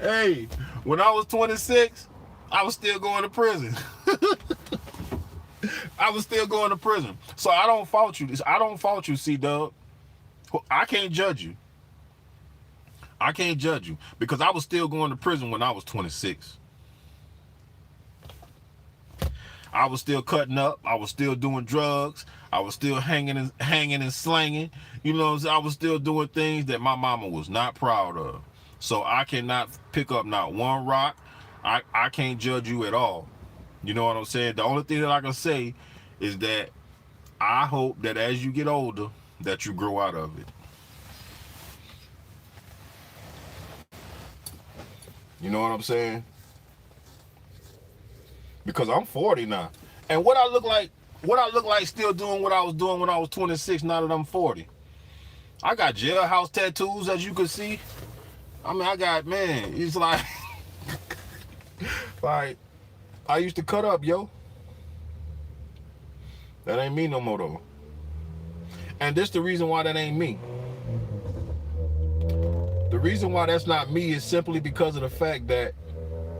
Hey, when I was 26, I was still going to prison. I was still going to prison. So I don't fault you. I don't fault you, C-Dub. I can't judge you. I can't judge you because I was still going to prison when I was 26. I was still cutting up. I was still doing drugs. I was still hanging and slanging. You know what I'm saying? I was still doing things that my mama was not proud of. So I cannot pick up not one rock. I can't judge you at all. You know what I'm saying? The only thing that I can say is that I hope that as you get older, that you grow out of it. You know what I'm saying? Because I'm 40 now. And what I look like still doing what I was doing when I was 26 now that I'm 40. I got jailhouse tattoos, as you can see. I mean, it's like, like, I used to cut up, yo. That ain't me no more, though. And this the reason why that ain't me. The reason why that's not me is simply because of the fact that,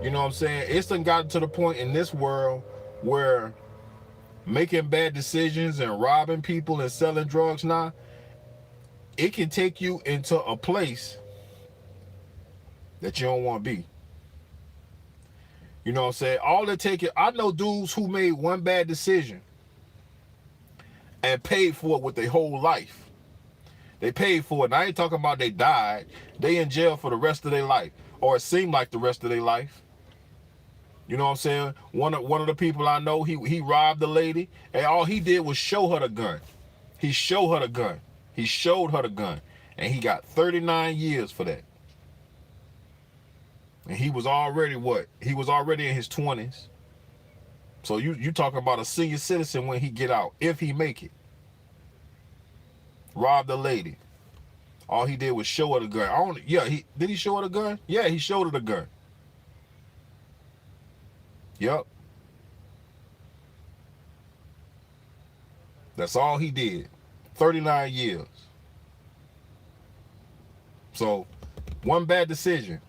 you know what I'm saying, it's done gotten to the point in this world where making bad decisions and robbing people and selling drugs now, it can take you into a place that you don't want to be. You know what I'm saying? All it take I know dudes who made one bad decision and paid for it with their whole life. They paid for it. And I ain't talking about they died. They in jail for the rest of their life. Or it seemed like the rest of their life. You know what I'm saying? One of the people I know, he robbed a lady, and all he did was show her the gun. He showed her the gun. He showed her the gun. And he got 39 years for that. And he was already what? He was already in his 20s. So you talking about a senior citizen when he get out, if he make it. Robbed a lady. All he did was show her the gun. Did he show her the gun? Yeah, he showed her the gun. Yep. That's all he did. 39 years. So, one bad decision.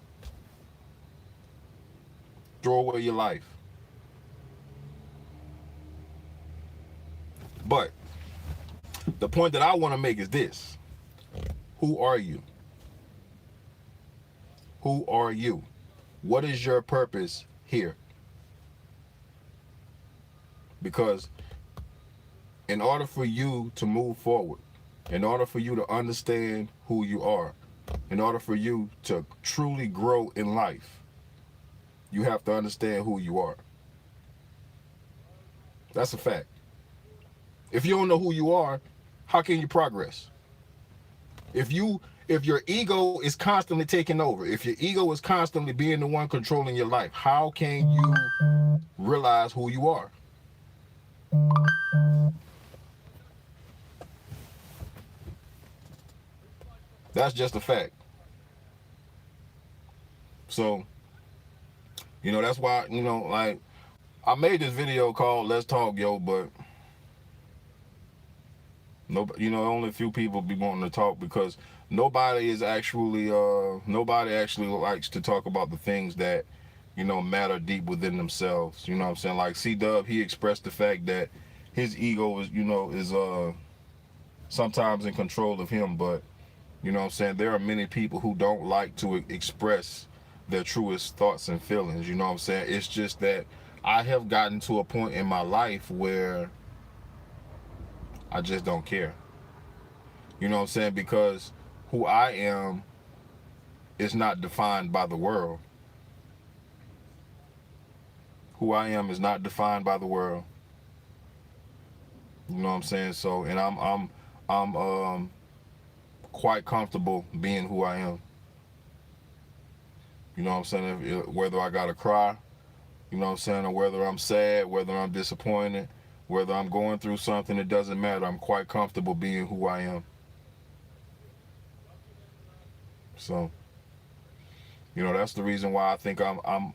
Throw away your life. But the point that I want to make is this. Who are you? Who are you? What is your purpose here? Because in order for you to move forward, in order for you to understand who you are, in order for you to truly grow in life, you have to understand who you are. That's a fact. If you don't know who you are, how can you progress? If your ego is constantly taking over, if your ego is constantly being the one controlling your life, how can you realize who you are? That's just a fact. So, that's why, like, I made this video called Let's Talk, yo, but nobody, only a few people be wanting to talk because nobody actually likes to talk about the things that, matter deep within themselves. You know what I'm saying? Like C-Dub, he expressed the fact that his ego is sometimes in control of him, but you know what I'm saying, there are many people who don't like to express their truest thoughts and feelings. You know what I'm saying? It's just that I have gotten to a point in my life where I just don't care. You know what I'm saying? Because who I am is not defined by the world. Who I am is not defined by the world. You know what I'm saying? So, and I'm quite comfortable being who I am. You know what I'm saying? Whether I gotta cry, you know what I'm saying, or whether I'm sad, whether I'm disappointed, whether I'm going through something, it doesn't matter. I'm quite comfortable being who I am. So, you know, that's the reason why I think I'm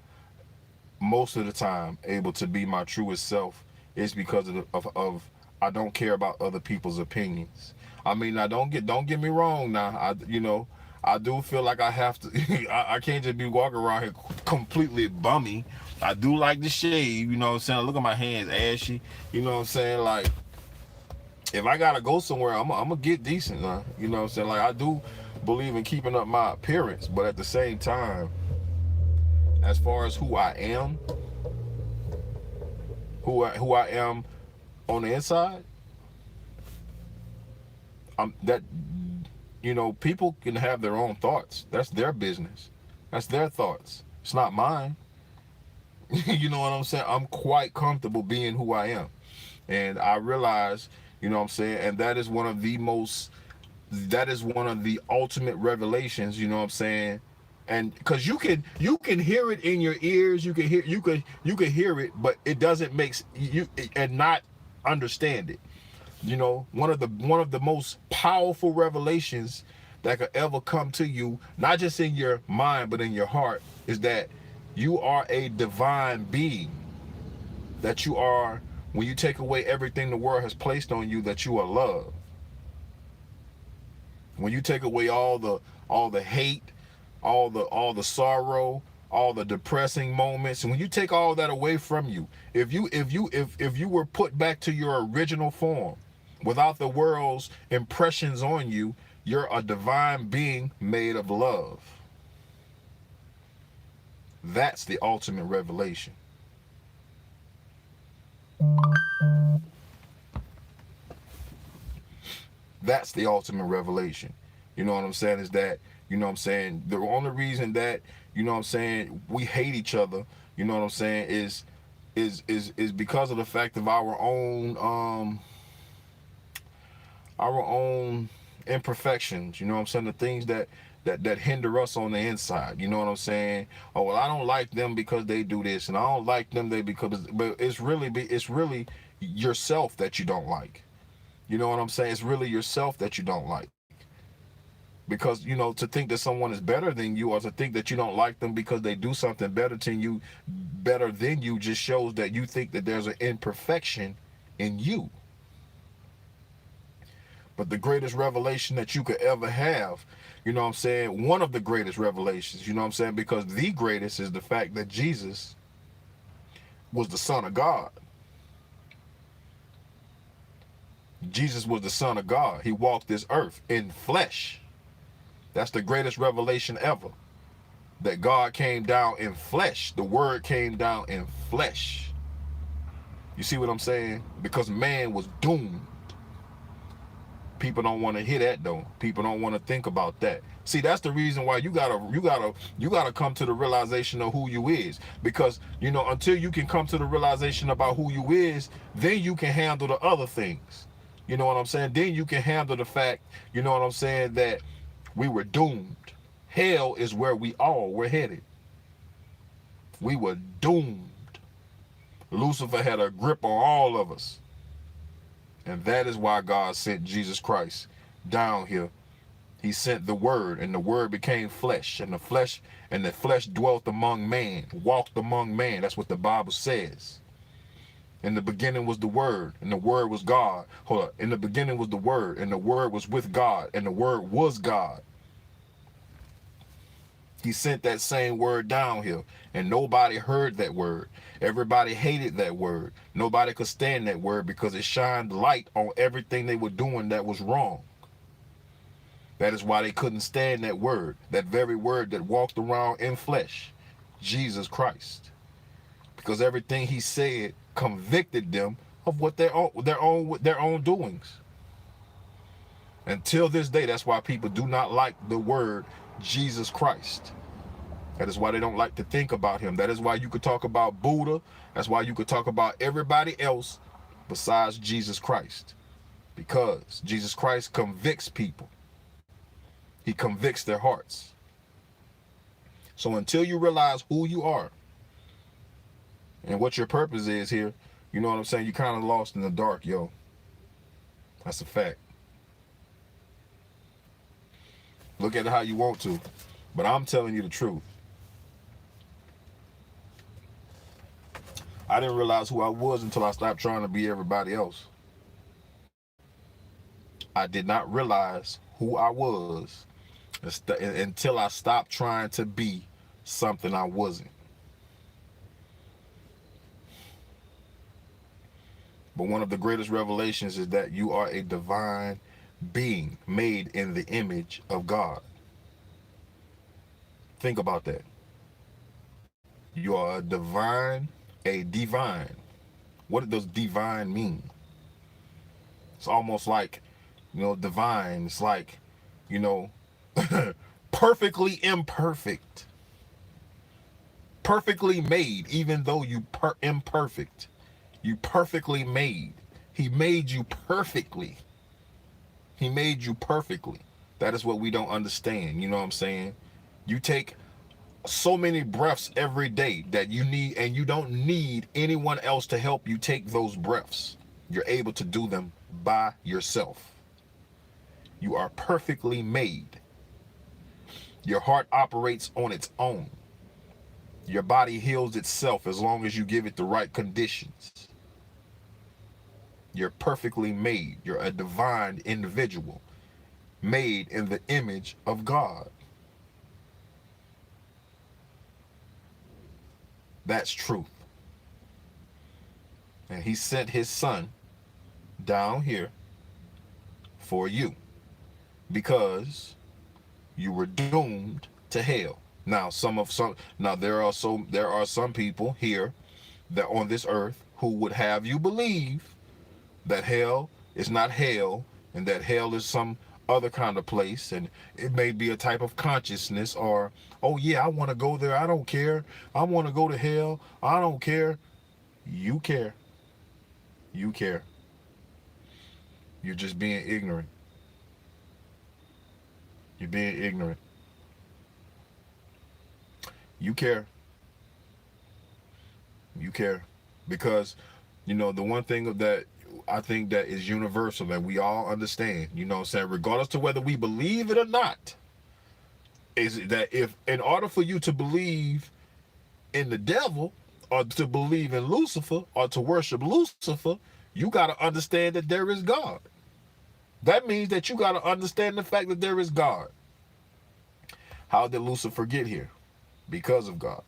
most of the time able to be my truest self, is because of I don't care about other people's opinions. I mean, now don't get me wrong. Now, I do feel like I have to. I can't just be walking around here completely bummy. I do like to shave. You know what I'm saying? Look at my hands, ashy. You know what I'm saying? Like, if I gotta go somewhere, I'm gonna get decent. You know what I'm saying? Like, I do believe in keeping up my appearance, but at the same time, as far as who I am, who I am on the inside, that, you know, people can have their own thoughts. That's their business. That's their thoughts. It's not mine. You know what I'm saying? I'm quite comfortable being who I am. And I realize, you know what I'm saying, and that is one of the ultimate revelations, you know what I'm saying? And because you can hear it in your ears, you can hear it, but it doesn't make you and not understand it. You know, one of the most powerful revelations that could ever come to you, not just in your mind but in your heart, is that you are a divine being. That you are, when you take away everything the world has placed on you, that you are love. When you take away all the hate, all the sorrow, all the depressing moments, and when you take all that away from you, if you were put back to your original form without the world's impressions on you, you're a divine being made of love. That's the ultimate revelation. That's the ultimate revelation. You know what I'm saying? Is that, you know what I'm saying, the only reason that, you know what I'm saying, we hate each other, you know what I'm saying, is because of the fact of our own imperfections, you know what I'm saying, the things that hinder us on the inside, you know what I'm saying? Oh, well, I don't like them because they do this, and I don't like them but it's really yourself that you don't like. You know what I'm saying? It's really yourself that you don't like. Because, you know, to think that someone is better than you, or to think that you don't like them because they do something better than you, just shows that you think that there's an imperfection in you. But the greatest revelation that you could ever have, you know what I'm saying, one of the greatest revelations, you know what I'm saying, because the greatest is the fact that Jesus was the Son of God. Jesus was the Son of God. He walked this earth in flesh. That's the greatest revelation ever. That God came down in flesh. The Word came down in flesh. You see what I'm saying? Because man was doomed. People don't want to hear that though. People don't want to think about that. See, that's the reason why you gotta come to the realization of who you is. Because, you know, until you can come to the realization about who you is, then you can handle the other things. You know what I'm saying? Then you can handle the fact, you know what I'm saying, that we were doomed. Hell is where we all were headed. We were doomed. Lucifer had a grip on all of us. And that is why God sent Jesus Christ down here. He sent the Word, and the Word became flesh, and the flesh dwelt among man, walked among man. That's what the Bible says. In the beginning was the Word, and the Word was God. Hold up. In the beginning was the Word, and the Word was with God, and the Word was God. He sent that same word down here, and nobody heard that word. Everybody hated that word. Nobody could stand that word because it shined light on everything they were doing that was wrong. That is why they couldn't stand that word, that very word that walked around in flesh, Jesus Christ. Because everything he said convicted them of what their own doings. Until this day, that's why people do not like the word Jesus Christ. That is why they don't like to think about him. That is why you could talk about Buddha. That's why you could talk about everybody else besides Jesus Christ. Because Jesus Christ convicts people. He convicts their hearts. So until you realize who you are and what your purpose is here, you know what I'm saying, you kind of lost in the dark, yo. That's a fact. Look at it how you want to, but I'm telling you the truth. I didn't realize who I was until I stopped trying to be everybody else. I did not realize who I was until I stopped trying to be something I wasn't. But one of the greatest revelations is that you are a divine being made in the image of God. Think about that. You are a divine. What does divine mean? It's almost like, divine. It's like, perfectly imperfect. Perfectly made, even though you imperfect. You perfectly made. He made you perfectly. He made you perfectly. That is what we don't understand. You know what I'm saying? You take so many breaths every day that you need, and you don't need anyone else to help you take those breaths. You're able to do them by yourself. You are perfectly made. Your heart operates on its own. Your body heals itself as long as you give it the right conditions. You're perfectly made. You're a divine individual made in the image of God. That's truth. And he sent his son down here for you because you were doomed to hell. Now, there are some people here that on this earth who would have you believe that hell is not hell and that hell is some other kind of place, and it may be a type of consciousness, or, oh yeah, I want to go there, I don't care, I want to go to hell, I don't care. You care. You care. You're just being ignorant. You're being ignorant. You care. You care. Because, the one thing that I think that is universal that we all understand, what I'm saying, regardless to whether we believe it or not, is that if in order for you to believe in the devil or to believe in Lucifer or to worship Lucifer, you got to understand that there is God. That means that you got to understand the fact that there is God. How did Lucifer get here? Because of God.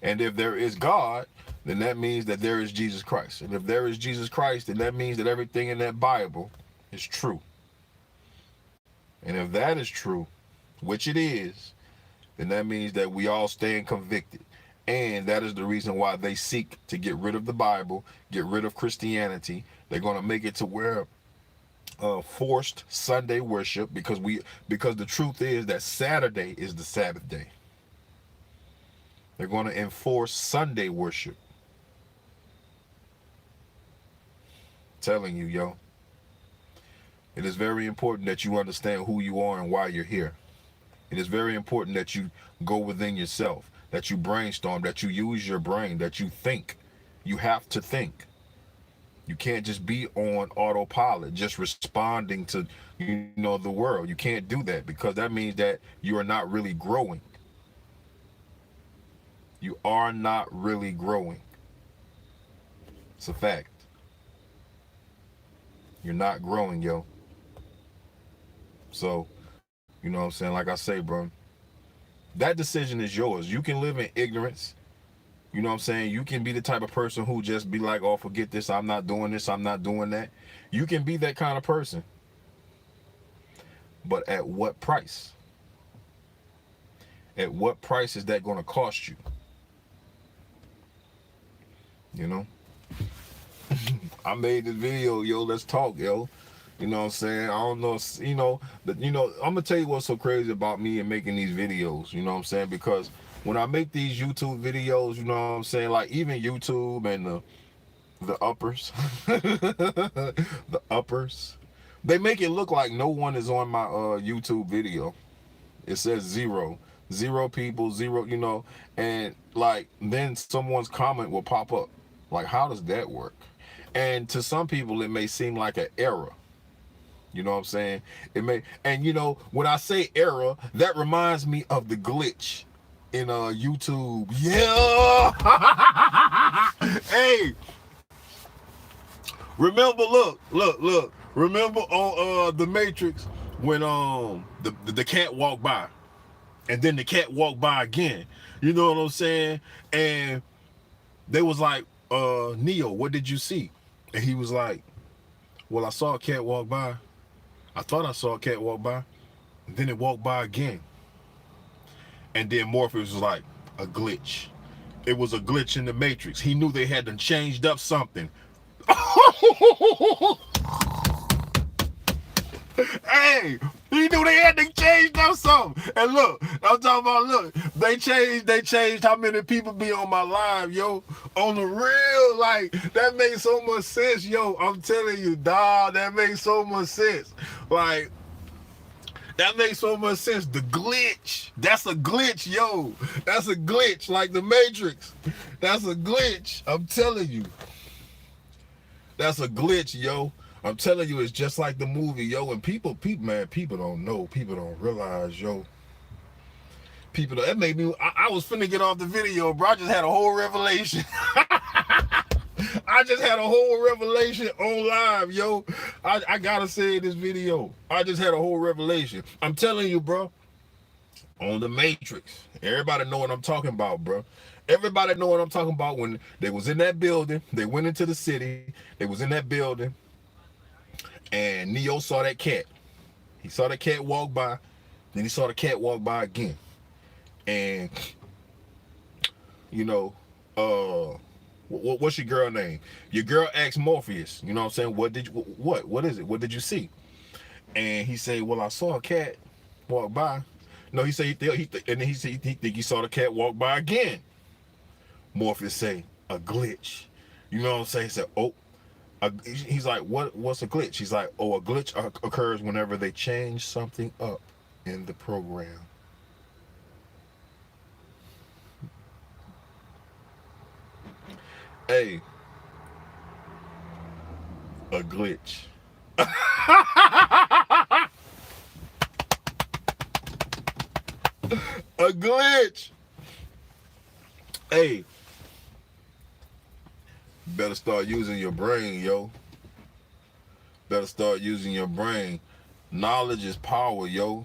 And if there is God, then that means that there is Jesus Christ. And if there is Jesus Christ, then that means that everything in that Bible is true. And if that is true, which it is, then that means that we all stand convicted. And that is the reason why they seek to get rid of the Bible, get rid of Christianity. They're going to make it to where forced Sunday worship, because the truth is that Saturday is the Sabbath day. They're going to enforce Sunday worship. Telling you, yo. It is very important that you understand who you are and why you're here. It is very important that you go within yourself, that you brainstorm, that you use your brain, that you think. You have to think. You can't just be on autopilot, just responding to, the world. You can't do that, because that means that you are not really growing. You are not really growing. It's a fact. You're not growing, yo. So, what I'm saying? Like I say, bro, that decision is yours. You can live in ignorance. You know what I'm saying? You can be the type of person who just be like, oh, forget this, I'm not doing this, I'm not doing that. You can be that kind of person. But at what price? At what price is that going to cost you? I made this video, yo, let's talk, yo. You know what I'm saying? I don't know, I'm going to tell you what's so crazy about me and making these videos, you know what I'm saying? Because when I make these YouTube videos, you know what I'm saying, like even YouTube and the uppers, the uppers, They make it look like no one is on my YouTube video. It says zero people, zero, you know, and like then someone's comment will pop up. Like, how does that work? And to some people, it may seem like an error. You know what I'm saying? It may, and you know, when I say error, that reminds me of the glitch in YouTube. Yeah. Hey, remember? Look. Remember on the Matrix when the cat walked by, and then the cat walked by again. You know what I'm saying? And they was like, Neo, what did you see? And he was like, well, I saw a cat walk by. I thought I saw a cat walk by. And then it walked by again. And then Morpheus was like, a glitch. It was a glitch in the Matrix. He knew they had done changed up something. Hey, he knew they had to change up something. And look, I'm talking about, look, they changed how many people be on my live, yo. On the real, like, that makes so much sense, yo. I'm telling you, dawg, that makes so much sense. Like, that makes so much sense. The glitch. That's a glitch, yo. That's a glitch, like the Matrix. That's a glitch. I'm telling you. That's a glitch, yo. I'm telling you, it's just like the movie, yo. And people don't know. People don't realize, yo. That made me, I was finna get off the video, bro. I just had a whole revelation. I just had a whole revelation on live, yo. I gotta say in this video, I just had a whole revelation. I'm telling you, bro. On the Matrix. Everybody know what I'm talking about, bro. Everybody know what I'm talking about. When they was in that building, they went into the city, they was in that building, and Neo saw that cat. He saw the cat walk by, then he saw the cat walk by again. And, you know, what's your girl name? Your girl asked Morpheus, you know what I'm saying? What is it? What did you see? And he said, well, I saw a cat walk by. No, he said, and then he said, he think he saw the cat walk by again. Morpheus say, a glitch. You know what I'm saying? He said, oh, he's like, what's a glitch? He's like, oh, a glitch occurs whenever they change something up in the program. Hey, a glitch. A glitch. Hey, better start using your brain, yo. Better start using your brain. Knowledge is power, yo.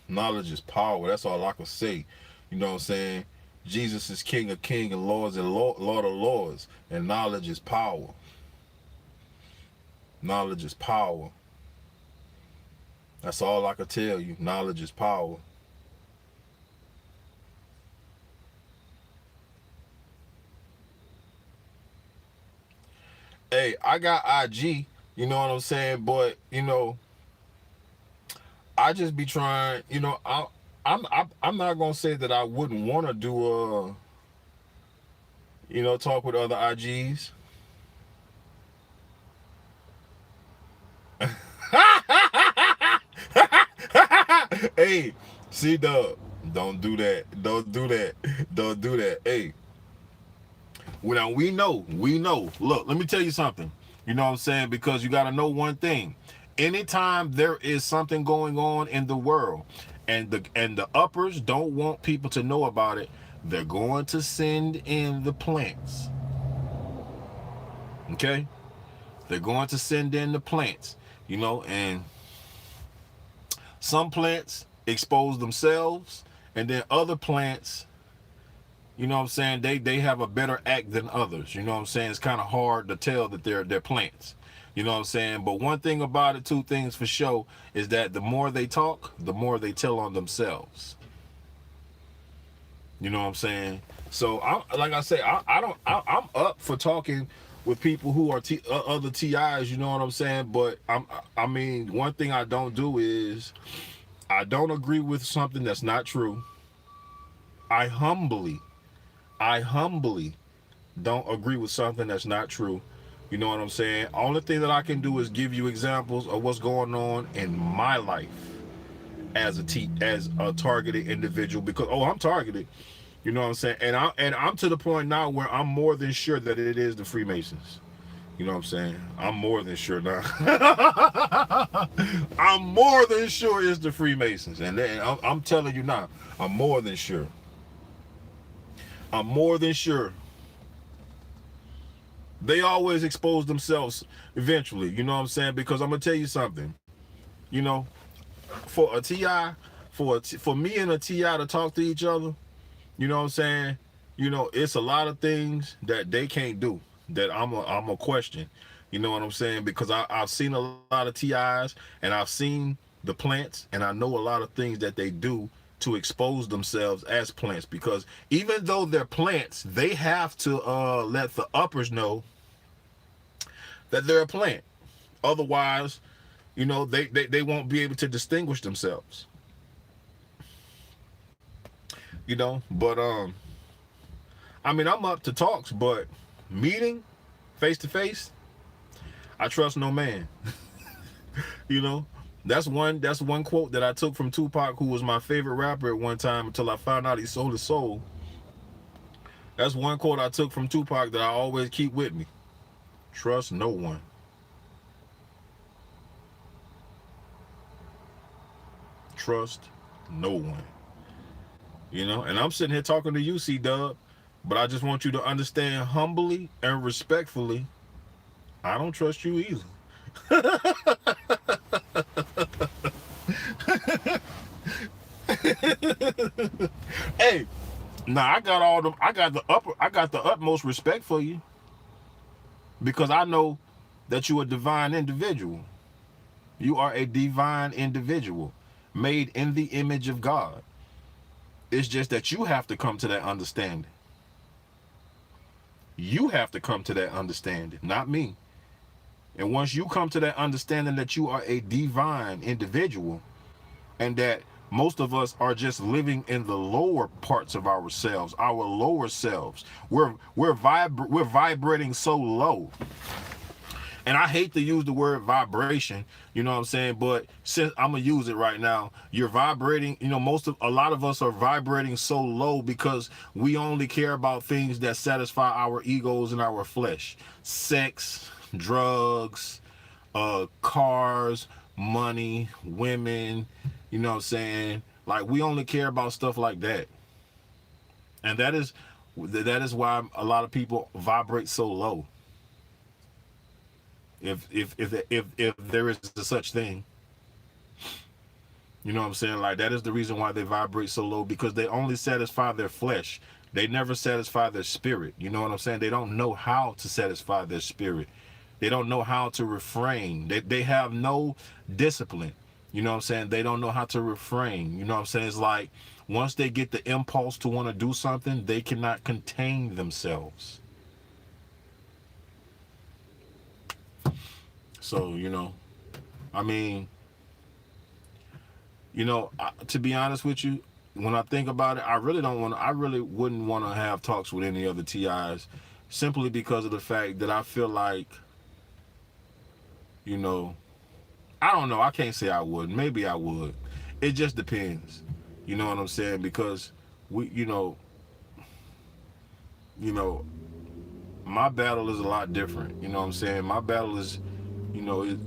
Knowledge is power. That's all I can say. You know what I'm saying? Jesus is King of Kings and Lord of Lords. And knowledge is power. Knowledge is power. That's all I can tell you. Knowledge is power. Hey, I got IG, you know what I'm saying? But, you know, I just be trying, you know, I'm not gonna say that I wouldn't want to do you know, talk with other IGs. Hey, C-Dub, don't do that. Don't do that. Don't do that. Hey, now we know. Look, let me tell you something. You know what I'm saying? Because you got to know one thing. Anytime there is something going on in the world and the uppers don't want people to know about it, they're going to send in the plants. Okay? They're going to send in the plants, you know, and some plants expose themselves, and then other plants, you know what I'm saying, they have a better act than others. You know what I'm saying? It's kind of hard to tell that they're plants. You know what I'm saying? But one thing about it, two things for sure, is that the more they talk, the more they tell on themselves. You know what I'm saying? So, like I say, I'm up for talking with people who are other TIs, you know what I'm saying? But I mean, one thing I don't do is I don't agree with something that's not true. I humbly don't agree with something that's not true. You know what I'm saying? Only thing that I can do is give you examples of what's going on in my life as a targeted individual, because I'm targeted. You know what I'm saying? And I'm to the point now where I'm more than sure that it is the Freemasons. You know what I'm saying? I'm more than sure now. I'm more than sure it's the Freemasons. And then I'm telling you now, I'm more than sure. I'm more than sure. They always expose themselves eventually. You know what I'm saying? Because I'm going to tell you something. You know, for a TI, for me and a TI to talk to each other, you know what I'm saying? You know, it's a lot of things that they can't do that I'm a question. You know what I'm saying? Because I've seen a lot of TIs and I've seen the plants, and I know a lot of things that they do to expose themselves as plants. Because even though they're plants, they have to let the uppers know that they're a plant. Otherwise, you know, they won't be able to distinguish themselves. You know, but I mean, I'm up to talks, but meeting face to face, I trust no man. You know, that's one quote that I took from Tupac, who was my favorite rapper at one time until I found out he sold his soul. That's one quote I took from Tupac that I always keep with me. Trust no one. Trust no one. You know, and I'm sitting here talking to you, C-Dub, but I just want you to understand humbly and respectfully, I don't trust you either. Hey, now I got the utmost respect for you, because I know that you're a divine individual. You are a divine individual made in the image of God. It's just that you have to come to that understanding. You have to come to that understanding, not me. And once you come to that understanding that you are a divine individual, and that most of us are just living in the lower parts of ourselves, our lower selves. We're vibrating so low. And I hate to use the word vibration, you know what I'm saying? But since I'm gonna use it right now, you're vibrating, you know, a lot of us are vibrating so low because we only care about things that satisfy our egos and our flesh. Sex, drugs, cars, money, women, you know what I'm saying? Like, we only care about stuff like that. And that is why a lot of people vibrate so low. If there is a such thing, you know what I'm saying? Like, that is the reason why they vibrate so low, because they only satisfy their flesh. They never satisfy their spirit. You know what I'm saying? They don't know how to satisfy their spirit. They don't know how to refrain. They have no discipline. You know what I'm saying? They don't know how to refrain. You know what I'm saying? It's like, once they get the impulse to want to do something, they cannot contain themselves. So, you know, I mean, you know, to be honest with you, when I think about it, I really wouldn't want to have talks with any other TIs, simply because of the fact that I feel like, you know, I don't know. I can't say I would. Maybe I would. It just depends. You know what I'm saying? Because you know, my battle is a lot different. You know what I'm saying? My battle is, you know, you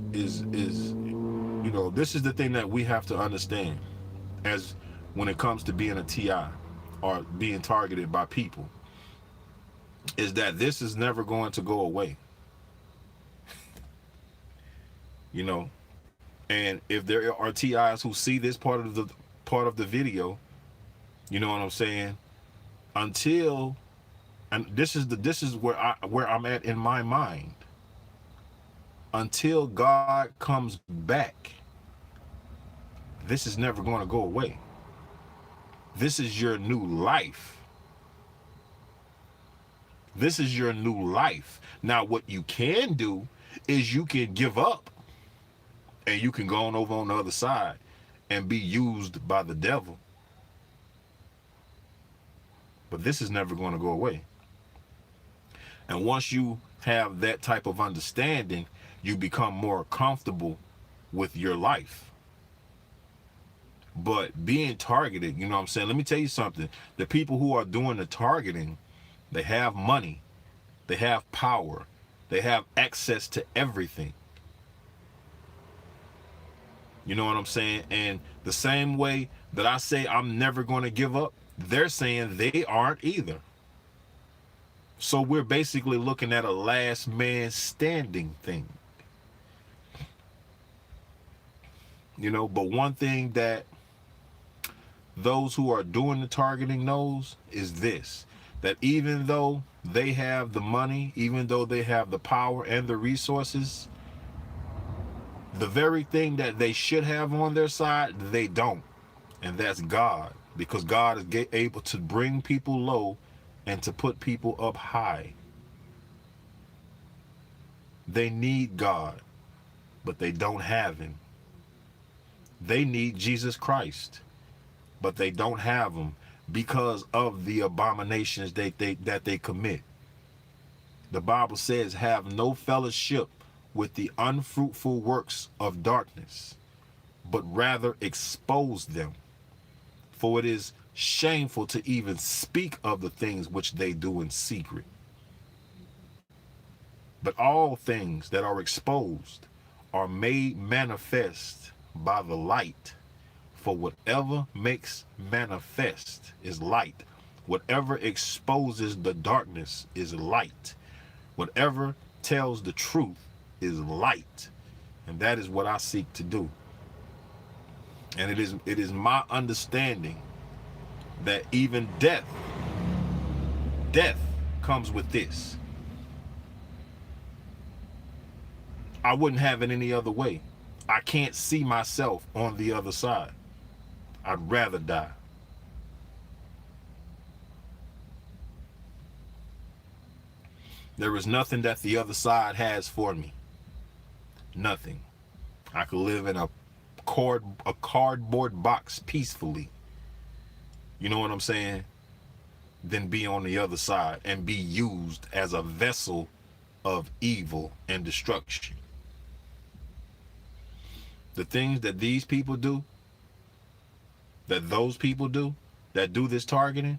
know, this is the thing that we have to understand as when it comes to being a TI or being targeted by people, is that this is never going to go away. You know, and if there are TIs who see this part of the video, you know what I'm saying, until, and this is where I'm at in my mind, until God comes back, this is never going to go away. This is your new life. This is your new life. Now, what you can do is you can give up, and you can go on over on the other side and be used by the devil. But this is never going to go away. And once you have that type of understanding, you become more comfortable with your life. But being targeted, you know what I'm saying? Let me tell you something. The people who are doing the targeting, they have money, they have power, they have access to everything. You know what I'm saying? And the same way that I say I'm never going to give up, they're saying they aren't either. So we're basically looking at a last man standing thing. You know, but one thing that those who are doing the targeting knows is this, that even though they have the money, even though they have the power and the resources, the very thing that they should have on their side, they don't. And that's God, because God is able to bring people low and to put people up high. They need God, but they don't have him. They need Jesus Christ, but they don't have him because of the abominations that they commit. The Bible says, have no fellowship with the unfruitful works of darkness, but rather expose them. For it is shameful to even speak of the things which they do in secret. But all things that are exposed are made manifest by the light. For whatever makes manifest is light. Whatever exposes the darkness is light. Whatever tells the truth is light. And that is what I seek to do. And it is my understanding that even death comes with this. I wouldn't have it any other way. I can't see myself on the other side. I'd rather die. There is nothing that the other side has for me. Nothing. I could live in a cardboard box peacefully. You know what I'm saying? Then be on the other side and be used as a vessel of evil and destruction. The things that these people do, that those people do, that do this targeting,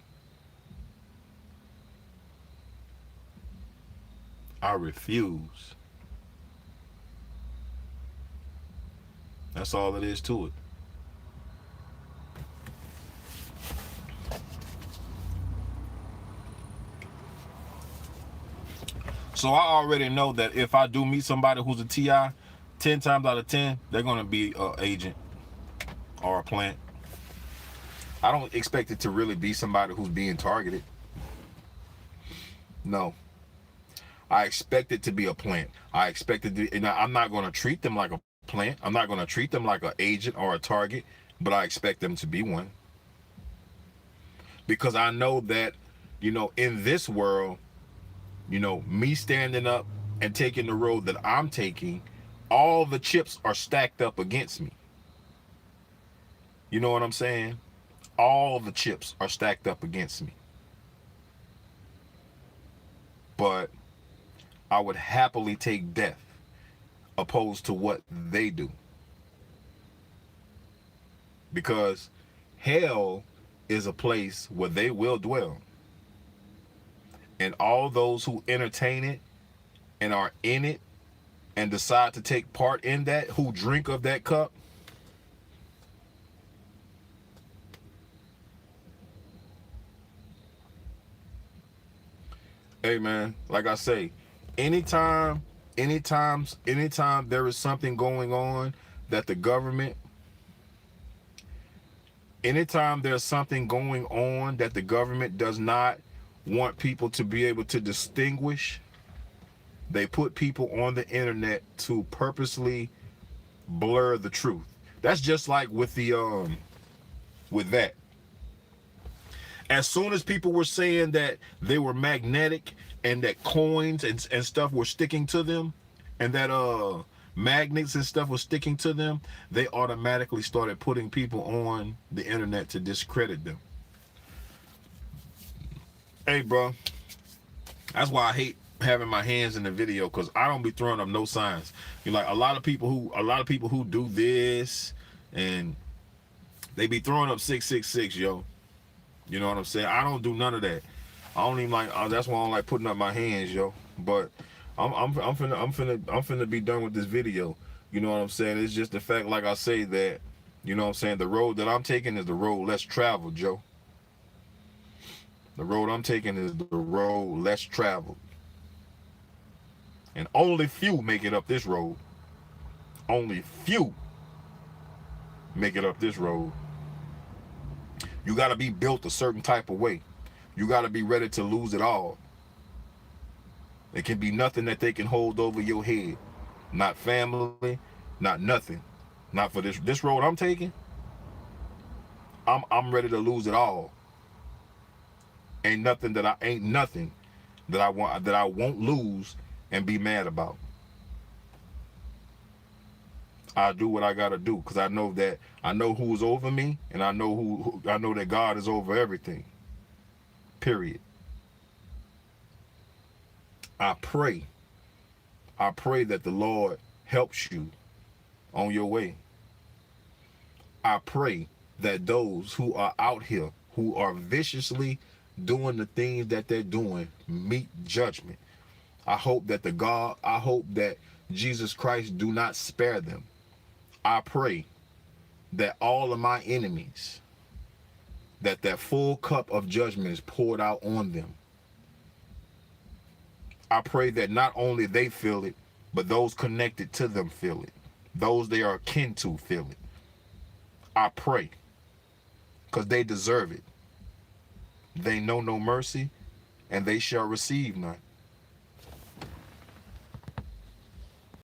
I refuse. That's all it is to it. So I already know that if I do meet somebody who's a TI, 10 times out of 10, they're going to be an agent or a plant. I don't expect it to really be somebody who's being targeted. No. I expect it to be a plant. I expect it to, and I'm not going to treat them like a plant. I'm not going to treat them like an agent or a target, but I expect them to be one. Because I know that, you know, in this world, you know, me standing up and taking the road that I'm taking, all the chips are stacked up against me. You know what I'm saying? All the chips are stacked up against me. But I would happily take death opposed to what they do. Because hell is a place where they will dwell. And all those who entertain it and are in it and decide to take part in that, who drink of that cup, hey man, like I say, anytime there is something going on that the government, anytime there's something going on that the government does not want people to be able to distinguish, they put people on the internet to purposely blur the truth. That's just like with the with that. As soon as people were saying that they were magnetic and that coins and stuff were sticking to them, and that magnets and stuff was sticking to them, they automatically started putting people on the internet to discredit them. Hey bro, that's why I hate having my hands in the video, because I don't be throwing up no signs. You like a lot of people who do this, and they be throwing up 666, yo. You know what I'm saying? I don't do none of that. I don't even like. That's why I don't like putting up my hands, yo. But I'm finna be done with this video. You know what I'm saying? It's just the fact, like I say, that, you know what I'm saying, the road that I'm taking is the road less traveled, Joe. The road I'm taking is the road less traveled. And only few make it up this road. Only few make it up this road. You got to be built a certain type of way. You got to be ready to lose it all. There can be nothing that they can hold over your head. Not family, not nothing. Not for this road I'm taking. I'm ready to lose it all. Ain't nothing that I won't lose and be mad about. I do what I gotta do, because I know who's over me, and I know I know that God is over everything. Period. I pray that the Lord helps you on your way. I pray that those who are out here, who are viciously doing the things that they're doing, meet judgment. I hope that Jesus Christ do not spare them. I pray that all of my enemies, that full cup of judgment is poured out on them. I pray that not only they feel it, but those connected to them feel it. Those they are akin to feel it. I pray, because they deserve it. They know no mercy, and they shall receive none.